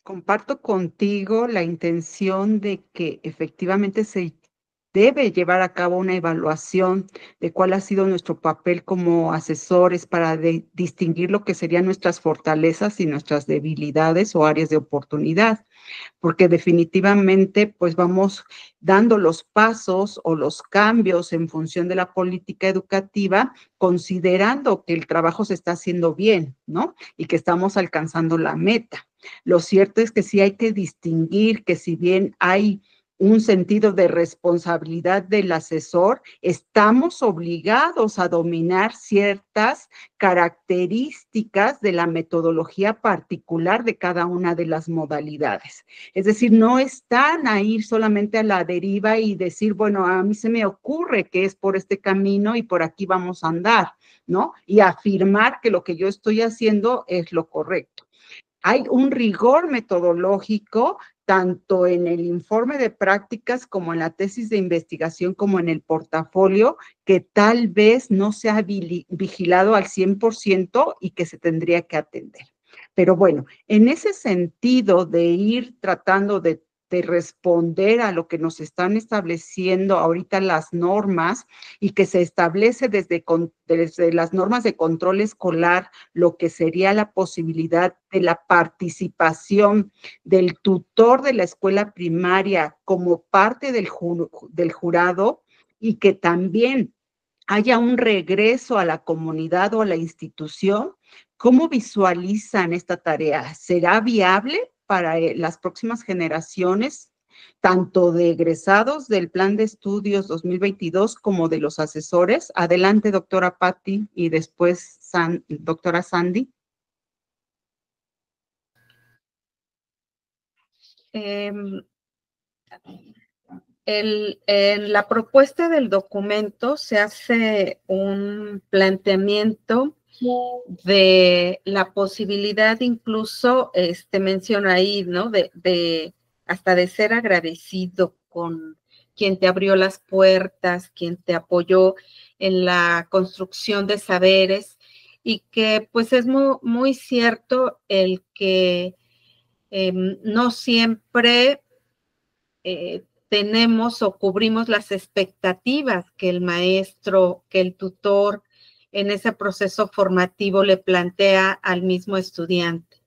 Comparto contigo la intención de que efectivamente se debe llevar a cabo una evaluación de cuál ha sido nuestro papel como asesores para distinguir lo que serían nuestras fortalezas y nuestras debilidades o áreas de oportunidad, porque definitivamente pues vamos dando los pasos o los cambios en función de la política educativa, considerando que el trabajo se está haciendo bien, ¿no? Y que estamos alcanzando la meta. Lo cierto es que sí hay que distinguir que si bien hay un sentido de responsabilidad del asesor, estamos obligados a dominar ciertas características de la metodología particular de cada una de las modalidades. Es decir, no están a ir solamente a la deriva y decir, bueno, a mí se me ocurre que es por este camino y por aquí vamos a andar, ¿no? Y afirmar que lo que yo estoy haciendo es lo correcto. Hay un rigor metodológico tanto en el informe de prácticas como en la tesis de investigación como en el portafolio que tal vez no se ha vigilado al 100% y que se tendría que atender. Pero bueno, en ese sentido de ir tratando de responder a lo que nos están estableciendo ahorita las normas y que se establece desde las normas de control escolar, lo que sería la posibilidad de la participación del tutor de la escuela primaria como parte del jurado, y que también haya un regreso a la comunidad o a la institución. ¿Cómo visualizan esta tarea? ¿Será viable para las próximas generaciones, tanto de egresados del Plan de Estudios 2022 como de los asesores? Adelante, doctora Patti, y después doctora Sandy. En la propuesta del documento se hace un planteamiento de la posibilidad, incluso menciona ahí, ¿no? Hasta de ser agradecido con quien te abrió las puertas, quien te apoyó en la construcción de saberes, y que pues es muy, muy cierto el que no siempre tenemos o cubrimos las expectativas que el maestro, que el tutor en ese proceso formativo le plantea al mismo estudiante.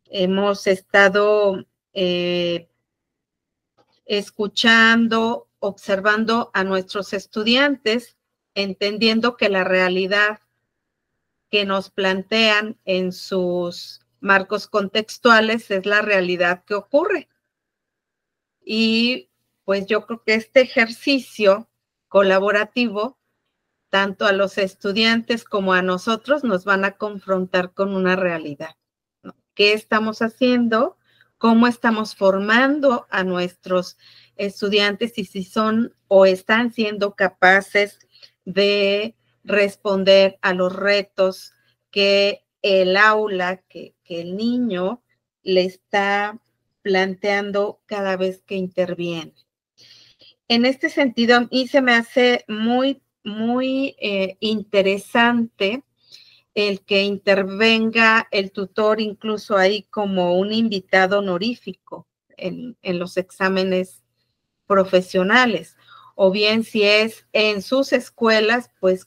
Hemos estado escuchando, observando a nuestros estudiantes, entendiendo que la realidad que nos plantean en sus marcos contextuales es la realidad que ocurre. Y pues yo creo que este ejercicio colaborativo, tanto a los estudiantes como a nosotros, nos van a confrontar con una realidad, ¿no? ¿Qué estamos haciendo? ¿Cómo estamos formando a nuestros estudiantes? Y si son o están siendo capaces de responder a los retos que el aula, que el niño le está planteando cada vez que interviene. En este sentido, a mí se me hace muy, muy interesante el que intervenga el tutor incluso ahí como un invitado honorífico en los exámenes profesionales, o bien si es en sus escuelas, pues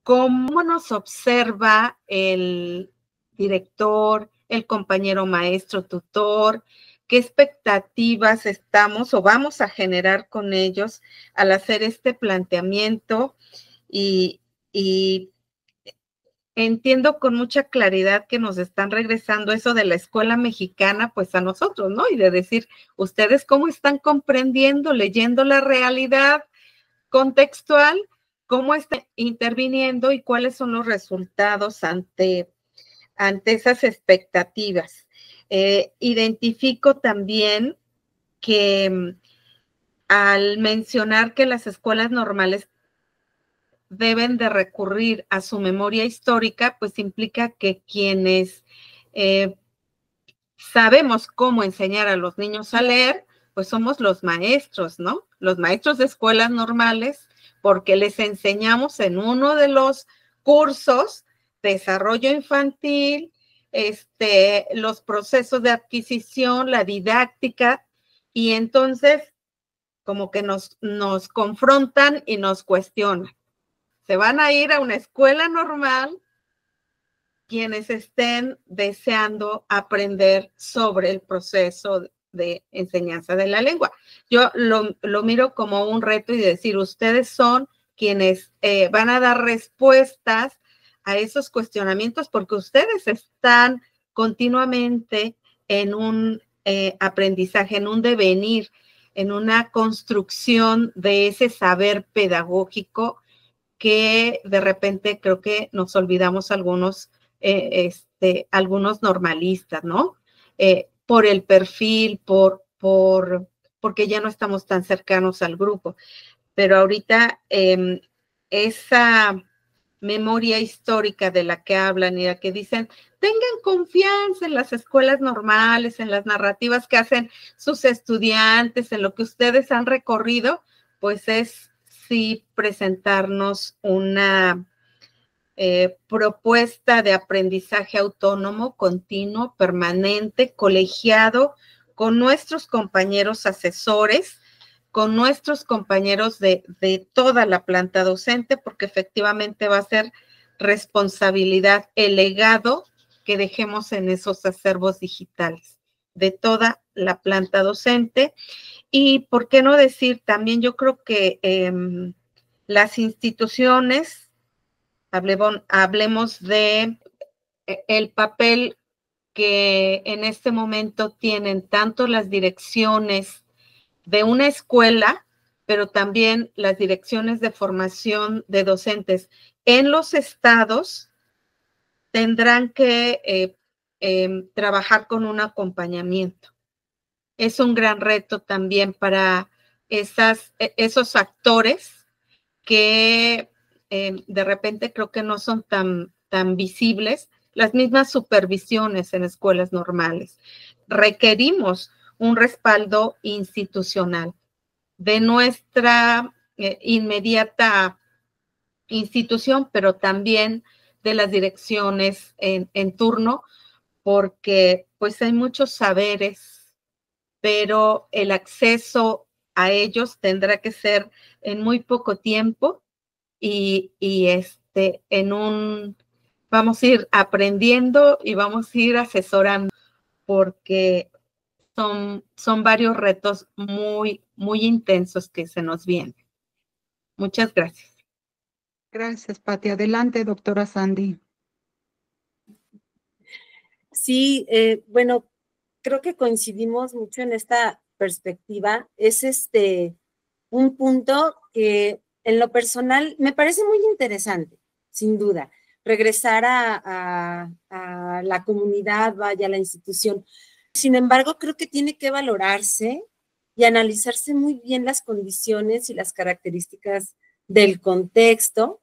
cómo nos observa el director, el compañero maestro, tutor, qué expectativas estamos o vamos a generar con ellos al hacer este planteamiento, y entiendo con mucha claridad que nos están regresando eso de la escuela mexicana, pues a nosotros, ¿no? Y de decir, ustedes cómo están comprendiendo, leyendo la realidad contextual, cómo está interviniendo y cuáles son los resultados ante esas expectativas. Identifico también que al mencionar que las escuelas normales deben de recurrir a su memoria histórica, pues implica que quienes sabemos cómo enseñar a los niños a leer, pues somos los maestros, ¿no? Los maestros de escuelas normales, porque les enseñamos en uno de los cursos, desarrollo infantil, los procesos de adquisición, la didáctica, y entonces como que nos confrontan y nos cuestionan. Se van a ir a una escuela normal quienes estén deseando aprender sobre el proceso de enseñanza de la lengua. Yo lo miro como un reto y decir, ustedes son quienes van a dar respuestas a esos cuestionamientos, porque ustedes están continuamente en un aprendizaje, en un devenir, en una construcción de ese saber pedagógico que de repente creo que nos olvidamos algunos normalistas, ¿no? Por el perfil, porque ya no estamos tan cercanos al grupo. Pero ahorita esa memoria histórica de la que hablan y la que dicen, tengan confianza en las escuelas normales, en las narrativas que hacen sus estudiantes, en lo que ustedes han recorrido, pues es sí presentarnos una propuesta de aprendizaje autónomo, continuo, permanente, colegiado, con nuestros compañeros asesores, con nuestros compañeros de toda la planta docente, porque efectivamente va a ser responsabilidad el legado que dejemos en esos acervos digitales de toda la planta docente. Y por qué no decir también, yo creo que las instituciones, hablemos de el papel que en este momento tienen tanto las direcciones de una escuela, pero también las direcciones de formación de docentes en los estados, tendrán que trabajar con un acompañamiento. Es un gran reto también para esos actores que de repente creo que no son tan visibles, las mismas supervisiones en escuelas normales. Requerimos un respaldo institucional de nuestra inmediata institución, pero también de las direcciones en turno, porque pues hay muchos saberes, pero el acceso a ellos tendrá que ser en muy poco tiempo y vamos a ir aprendiendo y vamos a ir asesorando, porque son varios retos muy, muy intensos que se nos vienen. Muchas gracias. Gracias, Pati. Adelante, doctora Sandy. Sí, bueno, creo que coincidimos mucho en esta perspectiva. Es un punto que en lo personal me parece muy interesante, sin duda. Regresar a la comunidad, vaya, a la institución. Sin embargo, creo que tiene que valorarse y analizarse muy bien las condiciones y las características del contexto.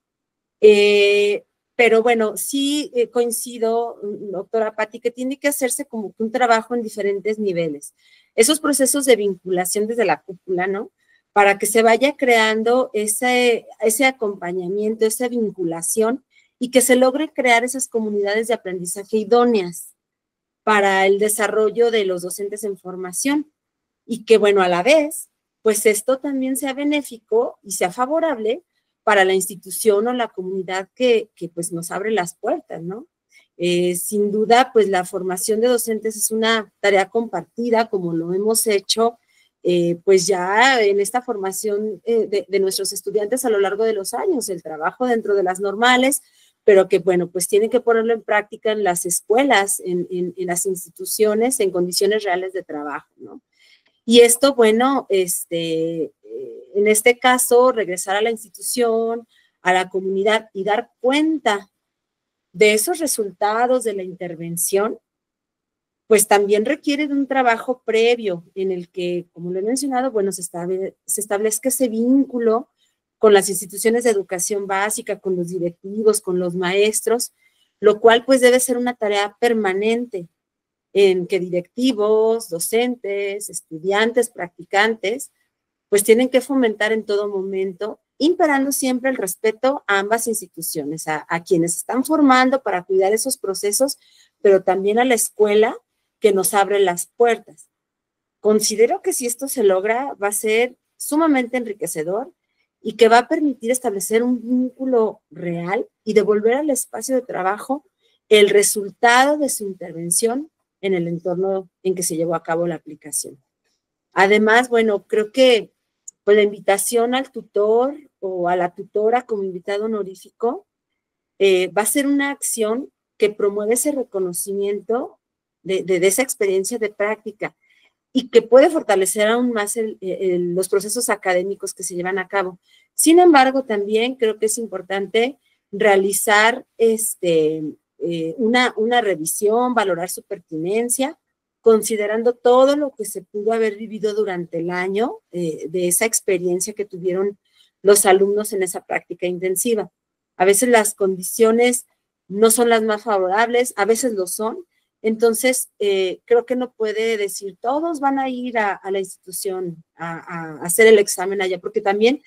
Pero bueno, sí coincido, doctora Patti, que tiene que hacerse como un trabajo en diferentes niveles. Esos procesos de vinculación desde la cúpula, ¿no? Para que se vaya creando ese acompañamiento, esa vinculación y que se logre crear esas comunidades de aprendizaje idóneas para el desarrollo de los docentes en formación. Y que, bueno, a la vez, pues esto también sea benéfico y sea favorable para la institución o la comunidad que pues nos abre las puertas, ¿no? Sin duda, pues la formación de docentes es una tarea compartida, como lo hemos hecho, pues ya en esta formación de nuestros estudiantes a lo largo de los años, el trabajo dentro de las normales, pero que, bueno, pues tienen que ponerlo en práctica en las escuelas, en las instituciones, en condiciones reales de trabajo, ¿no? Y esto, bueno, en este caso, regresar a la institución, a la comunidad y dar cuenta de esos resultados de la intervención, pues también requiere de un trabajo previo en el que, como lo he mencionado, bueno, se establezca ese vínculo con las instituciones de educación básica, con los directivos, con los maestros, lo cual pues debe ser una tarea permanente en que directivos, docentes, estudiantes, practicantes, pues tienen que fomentar en todo momento, imperando siempre el respeto a ambas instituciones, a quienes están formando para cuidar esos procesos, pero también a la escuela que nos abre las puertas. Considero que si esto se logra, va a ser sumamente enriquecedor y que va a permitir establecer un vínculo real y devolver al espacio de trabajo el resultado de su intervención en el entorno en que se llevó a cabo la aplicación. Además, bueno, creo que pues, la invitación al tutor o a la tutora como invitado honorífico va a ser una acción que promueve ese reconocimiento de esa experiencia de práctica y que puede fortalecer aún más los procesos académicos que se llevan a cabo. Sin embargo, también creo que es importante realizar una revisión, valorar su pertinencia, considerando todo lo que se pudo haber vivido durante el año de esa experiencia que tuvieron los alumnos en esa práctica intensiva. A veces las condiciones no son las más favorables, a veces lo son. Entonces, creo que no puede decir todos van a ir a la institución a hacer el examen allá, porque también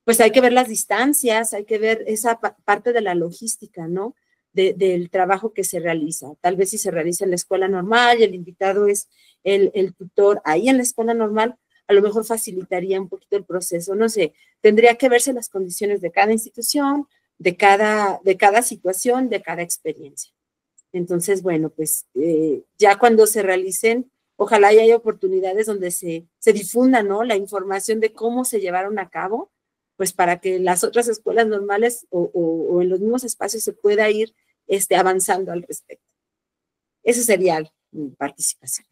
pues hay que ver las distancias, hay que ver esa parte de la logística, ¿no? Del trabajo que se realiza. Tal vez si se realiza en la escuela normal y el invitado es el tutor ahí en la escuela normal, a lo mejor facilitaría un poquito el proceso. No sé, tendría que verse las condiciones de cada institución, de cada situación, de cada experiencia. Entonces, bueno, pues ya cuando se realicen, ojalá haya oportunidades donde se difunda, ¿no? La información de cómo se llevaron a cabo, pues para que las otras escuelas normales o en los mismos espacios se pueda ir avanzando al respecto. Esa sería mi participación.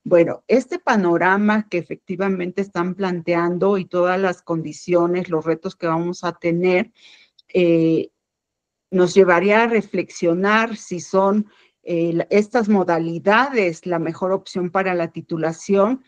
Bueno, este panorama que efectivamente están planteando y todas las condiciones, los retos que vamos a tener, nos llevaría a reflexionar si son estas modalidades la mejor opción para la titulación,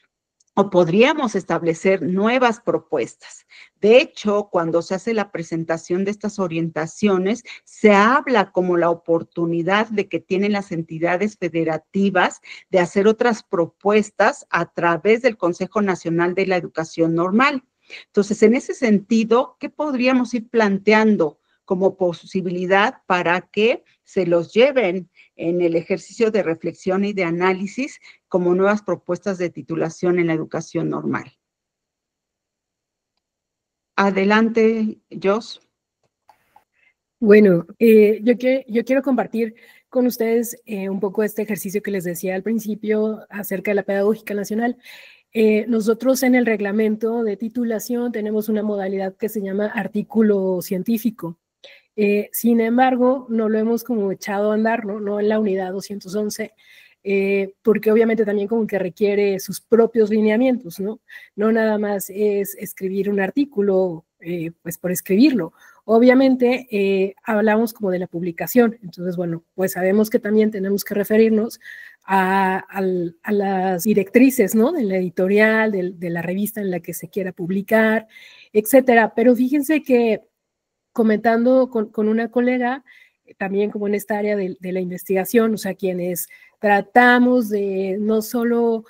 o podríamos establecer nuevas propuestas. De hecho, cuando se hace la presentación de estas orientaciones, se habla como la oportunidad de que tienen las entidades federativas de hacer otras propuestas a través del Consejo Nacional de la Educación Normal. Entonces, en ese sentido, ¿qué podríamos ir planteando como posibilidad para que se los lleven en el ejercicio de reflexión y de análisis como nuevas propuestas de titulación en la educación normal? Adelante, Jos. Bueno, yo quiero compartir con ustedes un poco este ejercicio que les decía al principio acerca de la pedagógica nacional. Nosotros en el reglamento de titulación tenemos una modalidad que se llama artículo científico. Sin embargo, no lo hemos como echado a andar, no en la unidad 211, porque obviamente también como que requiere sus propios lineamientos, ¿no? No nada más es escribir un artículo, pues por escribirlo. Obviamente hablamos como de la publicación, entonces bueno, pues sabemos que también tenemos que referirnos a las directrices, ¿no? De la editorial, de la revista en la que se quiera publicar, etcétera. Pero fíjense que comentando con una colega, también como en esta área de la investigación, o sea, quienes tratamos de no solo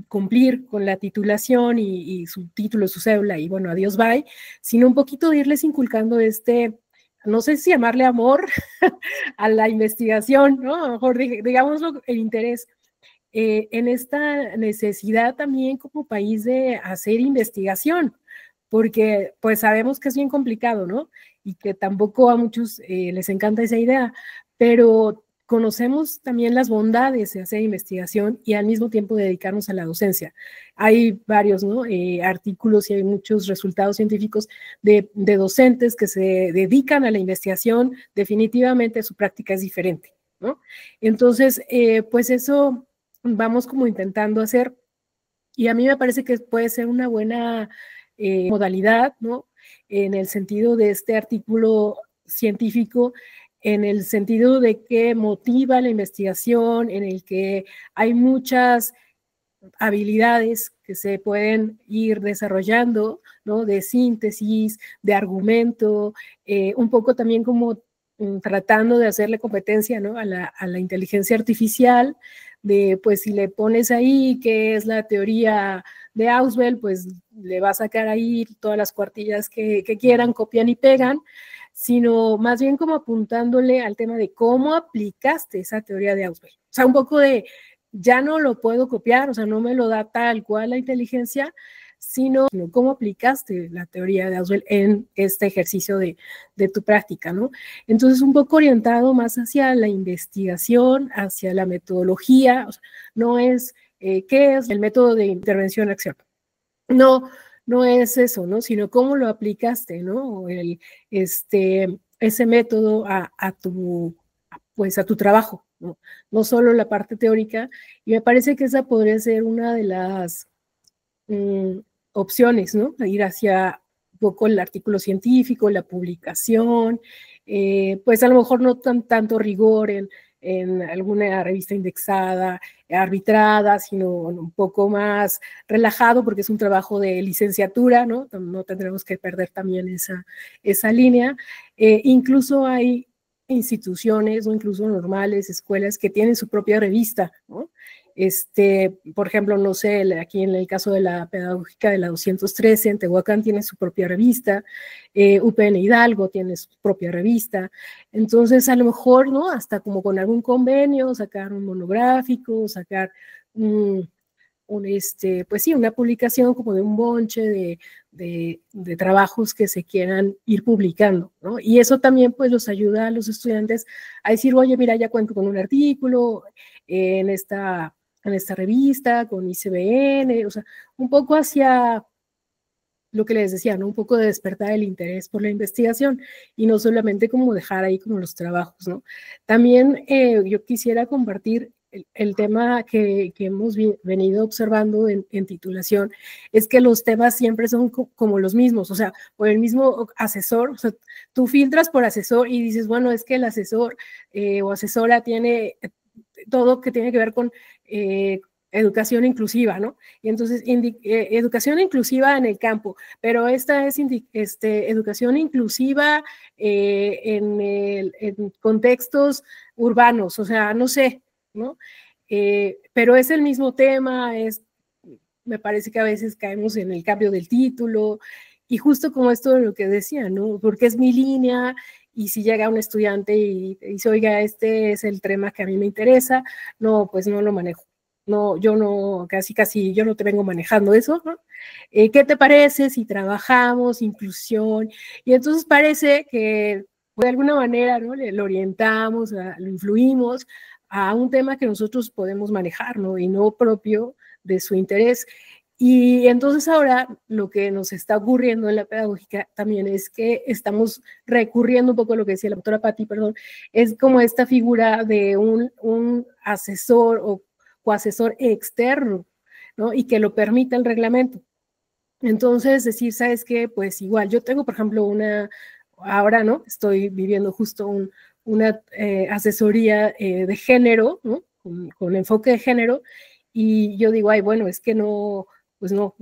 cumplir con la titulación y su título, su cédula, y bueno, adiós, bye, sino un poquito de irles inculcando no sé si llamarle amor a la investigación, ¿no? A lo mejor digámoslo, el interés en esta necesidad también como país de hacer investigación, porque pues sabemos que es bien complicado, ¿no? Y que tampoco a muchos les encanta esa idea, pero conocemos también las bondades de hacer investigación y al mismo tiempo dedicarnos a la docencia. Hay varios, ¿no? Artículos y hay muchos resultados científicos de docentes que se dedican a la investigación. Definitivamente su práctica es diferente, ¿no? Entonces, pues eso vamos como intentando hacer, y a mí me parece que puede ser una buena modalidad, ¿no? En el sentido de este artículo científico, en el sentido de que motiva la investigación, en el que hay muchas habilidades que se pueden ir desarrollando, ¿no? De síntesis, de argumento, un poco también como tratando de hacerle competencia, ¿no? a la inteligencia artificial, de pues si le pones ahí qué es la teoría de Ausubel, pues le va a sacar ahí todas las cuartillas que quieran, copian y pegan, sino más bien como apuntándole al tema de cómo aplicaste esa teoría de Ausubel. O sea, un poco de, ya no lo puedo copiar, o sea, no me lo da tal cual la inteligencia, sino cómo aplicaste la teoría de Ausubel en este ejercicio de tu práctica, ¿no? Entonces, un poco orientado más hacia la investigación, hacia la metodología, o sea, no es qué es el método de intervención-acción. No es eso, ¿no? Sino cómo lo aplicaste, ¿no? Ese método a tu trabajo, ¿no? No solo la parte teórica, y me parece que esa podría ser una de las opciones, ¿no? Ir hacia un poco el artículo científico, la publicación, pues a lo mejor no tanto rigor en alguna revista indexada, arbitrada, sino un poco más relajado porque es un trabajo de licenciatura, ¿no? No tendremos que perder también esa línea. Incluso hay instituciones o incluso normales, escuelas que tienen su propia revista, ¿no? Por ejemplo, no sé, aquí en el caso de la pedagógica de la 213, en Tehuacán tiene su propia revista, UPN Hidalgo tiene su propia revista, entonces a lo mejor, ¿no? Hasta como con algún convenio, sacar un monográfico, sacar pues sí, una publicación como de un bonche de trabajos que se quieran ir publicando, ¿no? Y eso también pues los ayuda a los estudiantes a decir, oye, mira, ya cuento con un artículo en esta revista, con ICBN, o sea, un poco hacia lo que les decía, ¿no? Un poco de despertar el interés por la investigación y no solamente como dejar ahí como los trabajos, ¿no? También yo quisiera compartir el tema que hemos venido observando en titulación, es que los temas siempre son como los mismos, o sea, por el mismo asesor, o sea, tú filtras por asesor y dices, bueno, es que el asesor o asesora tiene todo que tiene que ver con educación inclusiva, ¿no? Y entonces, educación inclusiva en el campo, pero esta es educación inclusiva en contextos urbanos, o sea, no sé, ¿no? Pero es el mismo tema, me parece que a veces caemos en el cambio del título, y justo como esto de lo que decía, ¿no? Porque es mi línea, y si llega un estudiante y dice, oiga, este es el tema que a mí me interesa, no, pues no lo manejo. No, yo no, casi yo no te vengo manejando eso, ¿no? ¿Qué te parece si trabajamos inclusión? Y entonces parece que de alguna manera, ¿no? Lo orientamos, lo influimos a un tema que nosotros podemos manejar, ¿no? Y no propio de su interés. Y entonces ahora lo que nos está ocurriendo en la pedagógica también es que estamos recurriendo un poco a lo que decía la doctora Patti, perdón, es como esta figura de un asesor o coasesor externo, ¿no? Y que lo permita el reglamento. Entonces, decir, ¿sabes qué? Pues igual, yo tengo, por ejemplo, ahora, ¿no? Estoy viviendo justo una asesoría de género, ¿no? Con enfoque de género, y yo digo, ay, bueno, es que no, pues no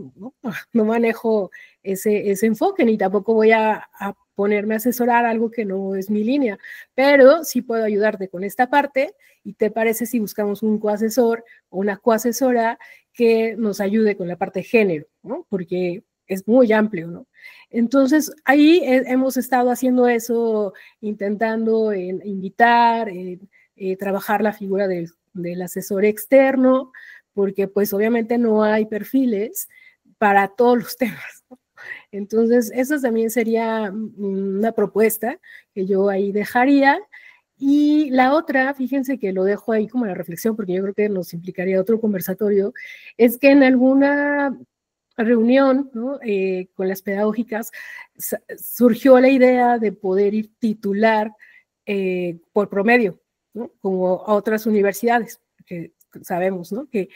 manejo ese enfoque, ni tampoco voy a ponerme a asesorar algo que no es mi línea, pero sí puedo ayudarte con esta parte, y te parece si buscamos un coasesor o una coasesora que nos ayude con la parte de género, ¿no? Porque es muy amplio, ¿no? Entonces, ahí hemos estado haciendo eso, intentando invitar, trabajar la figura del asesor externo, porque pues obviamente no hay perfiles para todos los temas, ¿no? Entonces, esa también sería una propuesta que yo ahí dejaría. Y la otra, fíjense que lo dejo ahí como la reflexión, porque yo creo que nos implicaría otro conversatorio, es que en alguna reunión, ¿no? Con las pedagógicas surgió la idea de poder ir titular por promedio, ¿no? Como a otras universidades, que sabemos, ¿no? Que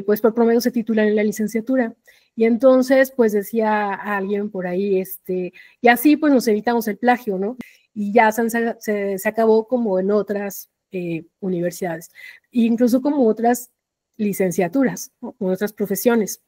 pues por promedio se titulan en la licenciatura. Y entonces, pues decía alguien por ahí, y así pues nos evitamos el plagio, ¿no? Y ya se acabó como en otras universidades, incluso como otras licenciaturas, ¿no? Con otras profesiones.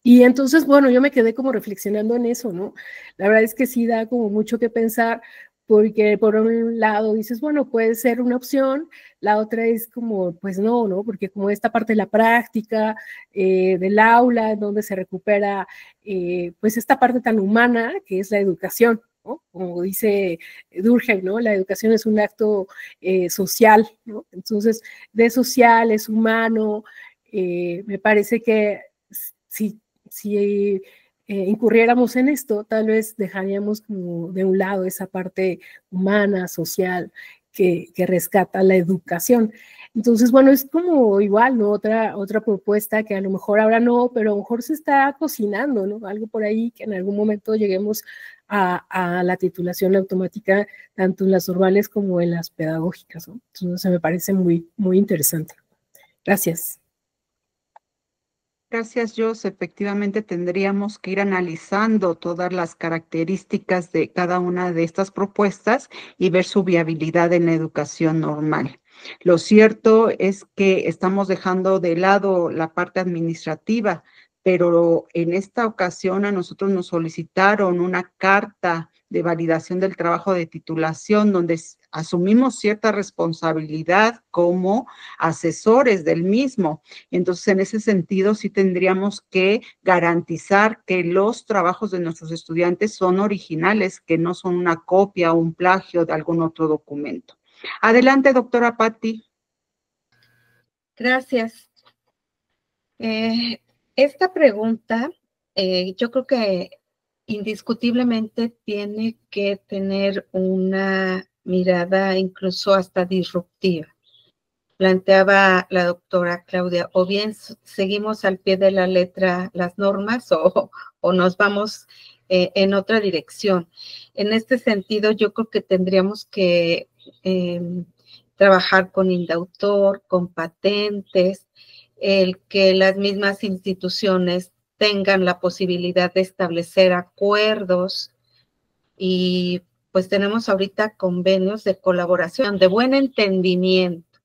Y entonces, bueno, yo me quedé como reflexionando en eso, ¿no? La verdad es que sí da como mucho que pensar, porque por un lado dices, bueno, puede ser una opción, la otra es como, pues no, porque como esta parte de la práctica, del aula, donde se recupera, pues esta parte tan humana que es la educación, ¿no? Como dice Durkheim, ¿no? La educación es un acto social, ¿no? Entonces, de social, es humano, me parece que si incurriéramos en esto, tal vez dejaríamos como de un lado esa parte humana, social, que rescata la educación. Entonces, bueno, es como igual, ¿no? Otra propuesta que a lo mejor ahora no, pero a lo mejor se está cocinando, ¿no? Algo por ahí que en algún momento lleguemos a la titulación automática, tanto en las urbanas como en las pedagógicas, ¿no? Entonces, me parece muy, muy interesante. Gracias. Gracias, Jos. Efectivamente, tendríamos que ir analizando todas las características de cada una de estas propuestas y ver su viabilidad en la educación normal. Lo cierto es que estamos dejando de lado la parte administrativa pero en esta ocasión a nosotros nos solicitaron una carta de validación del trabajo de titulación donde asumimos cierta responsabilidad como asesores del mismo. Entonces, en ese sentido, sí tendríamos que garantizar que los trabajos de nuestros estudiantes son originales, que no son una copia o un plagio de algún otro documento. Adelante, doctora Patti. Gracias. Esta pregunta, yo creo que indiscutiblemente tiene que tener una mirada incluso hasta disruptiva. Planteaba la doctora Claudia, o bien seguimos al pie de la letra las normas o nos vamos en otra dirección. En este sentido, yo creo que tendríamos que trabajar con Indautor, con patentes, el que las mismas instituciones tengan la posibilidad de establecer acuerdos y pues tenemos ahorita convenios de colaboración, de buen entendimiento.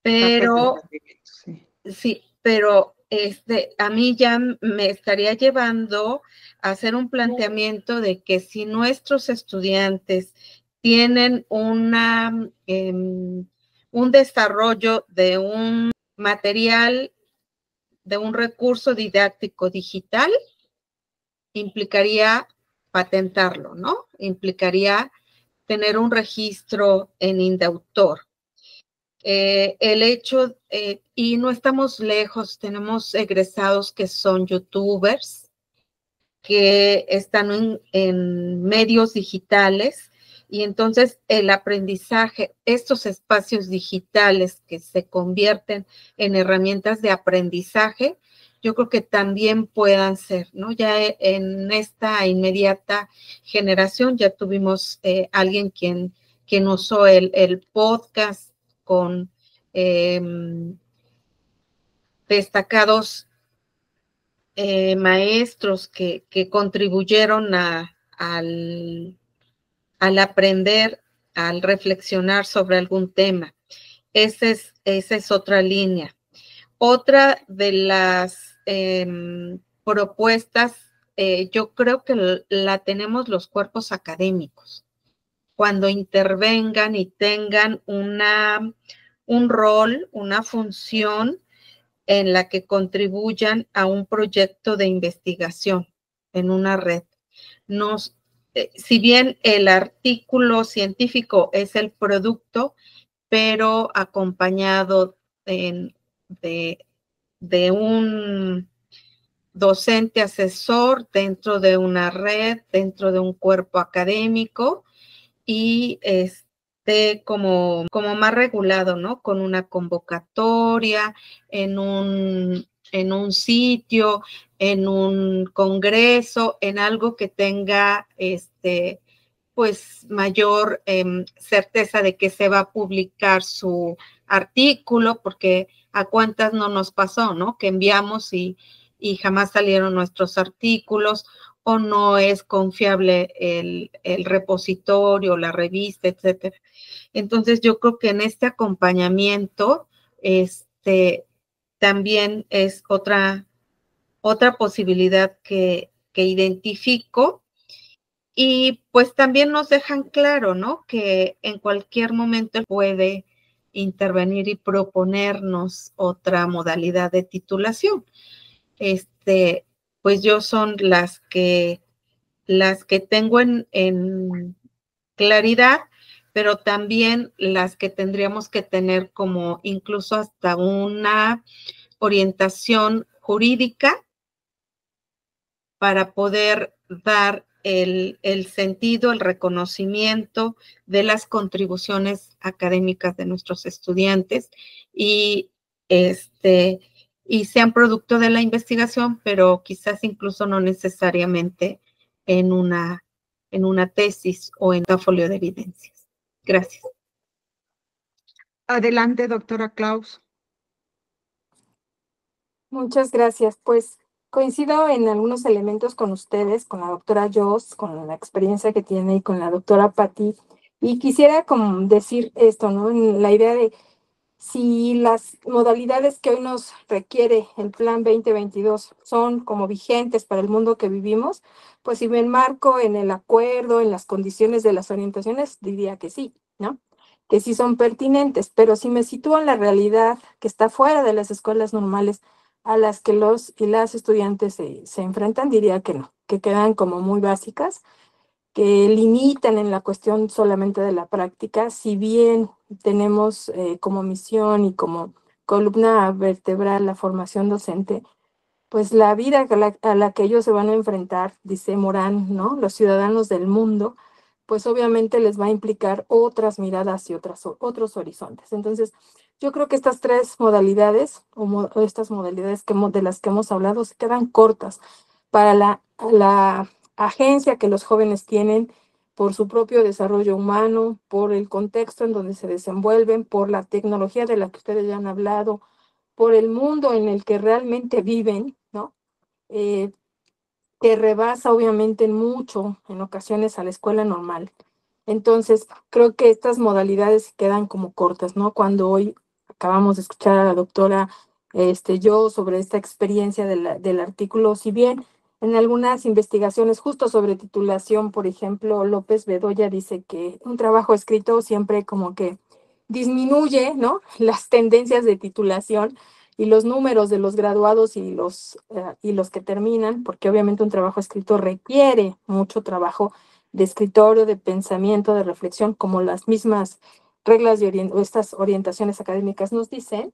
Pero, sí, pero a mí ya me estaría llevando a hacer un planteamiento de que si nuestros estudiantes tienen un desarrollo de un material, de un recurso didáctico digital, implicaría patentarlo, ¿no? Implicaría tener un registro en Indautor. El hecho, y no estamos lejos, tenemos egresados que son youtubers, que están en medios digitales, y entonces el aprendizaje, estos espacios digitales que se convierten en herramientas de aprendizaje, yo creo que también puedan ser, ¿no? Ya en esta inmediata generación ya tuvimos alguien quien usó el podcast con destacados maestros que contribuyeron al aprender, al reflexionar sobre algún tema. Esa es otra línea. Otra de las propuestas, yo creo que la tenemos los cuerpos académicos. Cuando intervengan y tengan un rol, una función en la que contribuyan a un proyecto de investigación en una red. Si bien el artículo científico es el producto, pero acompañado de un docente asesor dentro de una red, dentro de un cuerpo académico y como más regulado, ¿no? Con una convocatoria, en un sitio, en un congreso, en algo que tenga pues mayor certeza de que se va a publicar su artículo, porque a cuántas no nos pasó, ¿no? Que enviamos y jamás salieron nuestros artículos, o no es confiable el repositorio, la revista, etcétera. Entonces, yo creo que en este acompañamiento, también es otra posibilidad que identifico. Y pues también nos dejan claro, ¿no? Que en cualquier momento puede intervenir y proponernos otra modalidad de titulación. Pues yo son las que tengo en claridad, pero también las que tendríamos que tener como incluso hasta una orientación jurídica para poder dar el sentido, el reconocimiento de las contribuciones académicas de nuestros estudiantes y sean producto de la investigación, pero quizás incluso no necesariamente en una tesis o en un portafolio de evidencias. Gracias. Adelante, doctora Klaus. Muchas gracias. Pues coincido en algunos elementos con ustedes, con la doctora Joss, con la experiencia que tiene y con la doctora Patti. Y quisiera como decir esto, ¿no? En la idea de si las modalidades que hoy nos requiere el Plan 2022 son como vigentes para el mundo que vivimos, pues si me enmarco en el acuerdo, en las condiciones de las orientaciones, diría que sí, ¿no? Que sí son pertinentes, pero si me sitúo en la realidad que está fuera de las escuelas normales a las que los y las estudiantes se enfrentan, diría que no, que quedan como muy básicas, que limitan en la cuestión solamente de la práctica, si bien tenemos como misión y como columna vertebral la formación docente, pues la vida a la que ellos se van a enfrentar, dice Morán, ¿no? Los ciudadanos del mundo, pues obviamente les va a implicar otras miradas y otros horizontes. Entonces, yo creo que estas tres modalidades, o estas modalidades de las que hemos hablado, se quedan cortas para la agencia que los jóvenes tienen por su propio desarrollo humano, por el contexto en donde se desenvuelven, por la tecnología de la que ustedes ya han hablado, por el mundo en el que realmente viven, ¿no? Que rebasa obviamente mucho en ocasiones a la escuela normal. Entonces, creo que estas modalidades quedan como cortas, ¿no? Cuando hoy acabamos de escuchar a la doctora yo sobre esta experiencia del artículo, si bien en algunas investigaciones justo sobre titulación, por ejemplo, López Bedoya dice que un trabajo escrito siempre como que disminuye, ¿no? Las tendencias de titulación y los números de los graduados y los que terminan, porque obviamente un trabajo escrito requiere mucho trabajo de escritorio, de pensamiento, de reflexión, como las mismas reglas o estas orientaciones académicas nos dicen.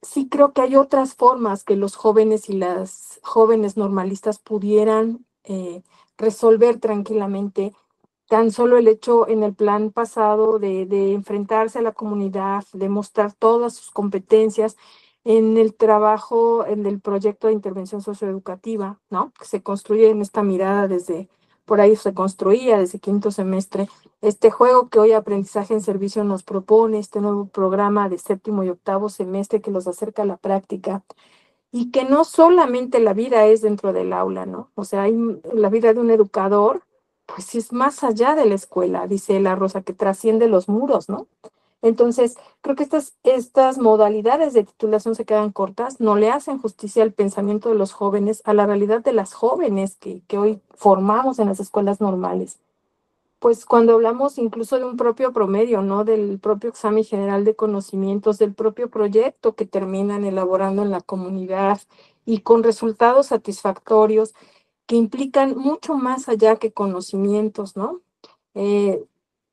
Sí creo que hay otras formas que los jóvenes y las jóvenes normalistas pudieran resolver tranquilamente. Tan solo el hecho en el plan pasado de enfrentarse a la comunidad, de mostrar todas sus competencias en el trabajo, en el proyecto de intervención socioeducativa, ¿no? Que se construye en esta mirada por ahí se construía desde quinto semestre, este juego que hoy Aprendizaje en Servicio nos propone, este nuevo programa de séptimo y octavo semestre que los acerca a la práctica, y que no solamente la vida es dentro del aula, ¿no? O sea, la vida de un educador, pues es más allá de la escuela, dice la Rosa, que trasciende los muros, ¿no? Entonces, creo que estas modalidades de titulación se quedan cortas, no le hacen justicia al pensamiento de los jóvenes, a la realidad de las jóvenes que hoy formamos en las escuelas normales. Pues cuando hablamos incluso de un propio promedio, ¿no? Del propio examen general de conocimientos, del propio proyecto que terminan elaborando en la comunidad y con resultados satisfactorios que implican mucho más allá que conocimientos, ¿no?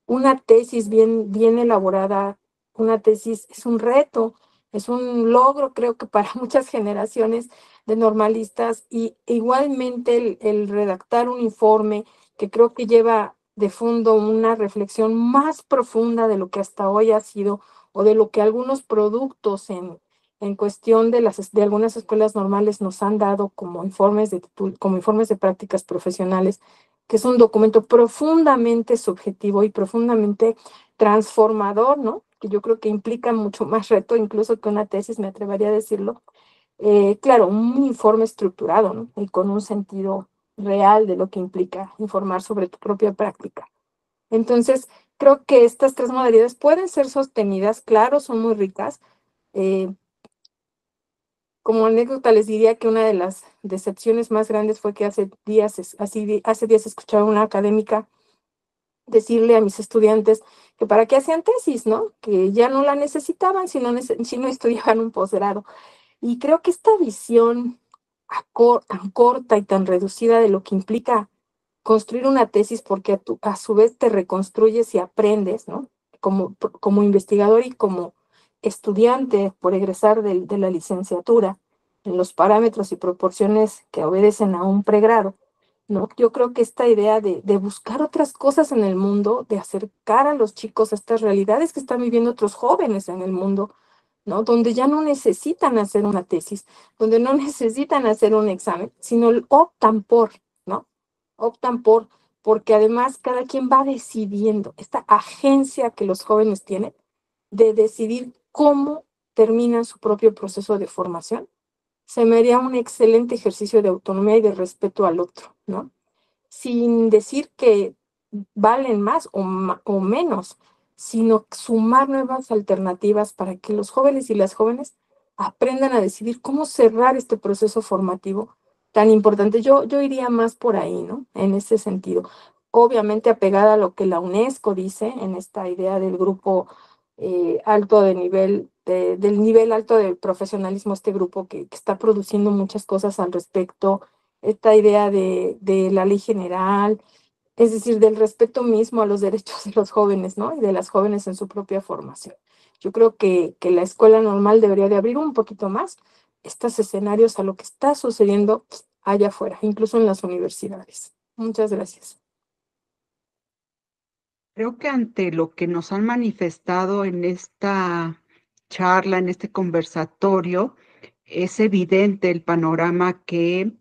Una tesis bien elaborada, una tesis es un reto, es un logro, creo que para muchas generaciones de normalistas, y igualmente el redactar un informe que creo que lleva de fondo una reflexión más profunda de lo que hasta hoy ha sido, o de lo que algunos productos en cuestión de algunas escuelas normales nos han dado como informes de prácticas profesionales, que es un documento profundamente subjetivo y profundamente transformador, ¿no? Que yo creo que implica mucho más reto incluso que una tesis, me atrevería a decirlo. Claro, un informe estructurado, ¿no? Y con un sentido real de lo que implica informar sobre tu propia práctica. Entonces, creo que estas tres modalidades pueden ser sostenidas, claro, son muy ricas. Como anécdota les diría que una de las decepciones más grandes fue que hace días escuchaba a una académica decirle a mis estudiantes que para qué hacían tesis, ¿no? Que ya no la necesitaban si no estudiaban un posgrado. Y creo que esta visión tan corta y tan reducida de lo que implica construir una tesis, porque a su vez te reconstruyes y aprendes, ¿no? Como investigador y como estudiante por egresar de la licenciatura, en los parámetros y proporciones que obedecen a un pregrado, ¿no? Yo creo que esta idea de buscar otras cosas en el mundo, de acercar a los chicos a estas realidades que están viviendo otros jóvenes en el mundo, ¿no? Donde ya no necesitan hacer una tesis, donde no necesitan hacer un examen, sino optan ¿no? Optan porque además cada quien va decidiendo, esta agencia que los jóvenes tienen de decidir cómo terminan su propio proceso de formación, se me haría un excelente ejercicio de autonomía y de respeto al otro, ¿no? Sin decir que valen más o menos, sino sumar nuevas alternativas para que los jóvenes y las jóvenes aprendan a decidir cómo cerrar este proceso formativo tan importante. Yo iría más por ahí, ¿no? En ese sentido. Obviamente apegada a lo que la UNESCO dice en esta idea del grupo alto de nivel, del nivel alto de profesionalismo, este grupo que está produciendo muchas cosas al respecto, esta idea de la ley general, es decir, del respeto mismo a los derechos de los jóvenes, ¿no? Y de las jóvenes en su propia formación. Yo creo que la escuela normal debería de abrir un poquito más estos escenarios a lo que está sucediendo allá afuera, incluso en las universidades. Muchas gracias. Creo que ante lo que nos han manifestado en esta charla, en este conversatorio, es evidente el panorama que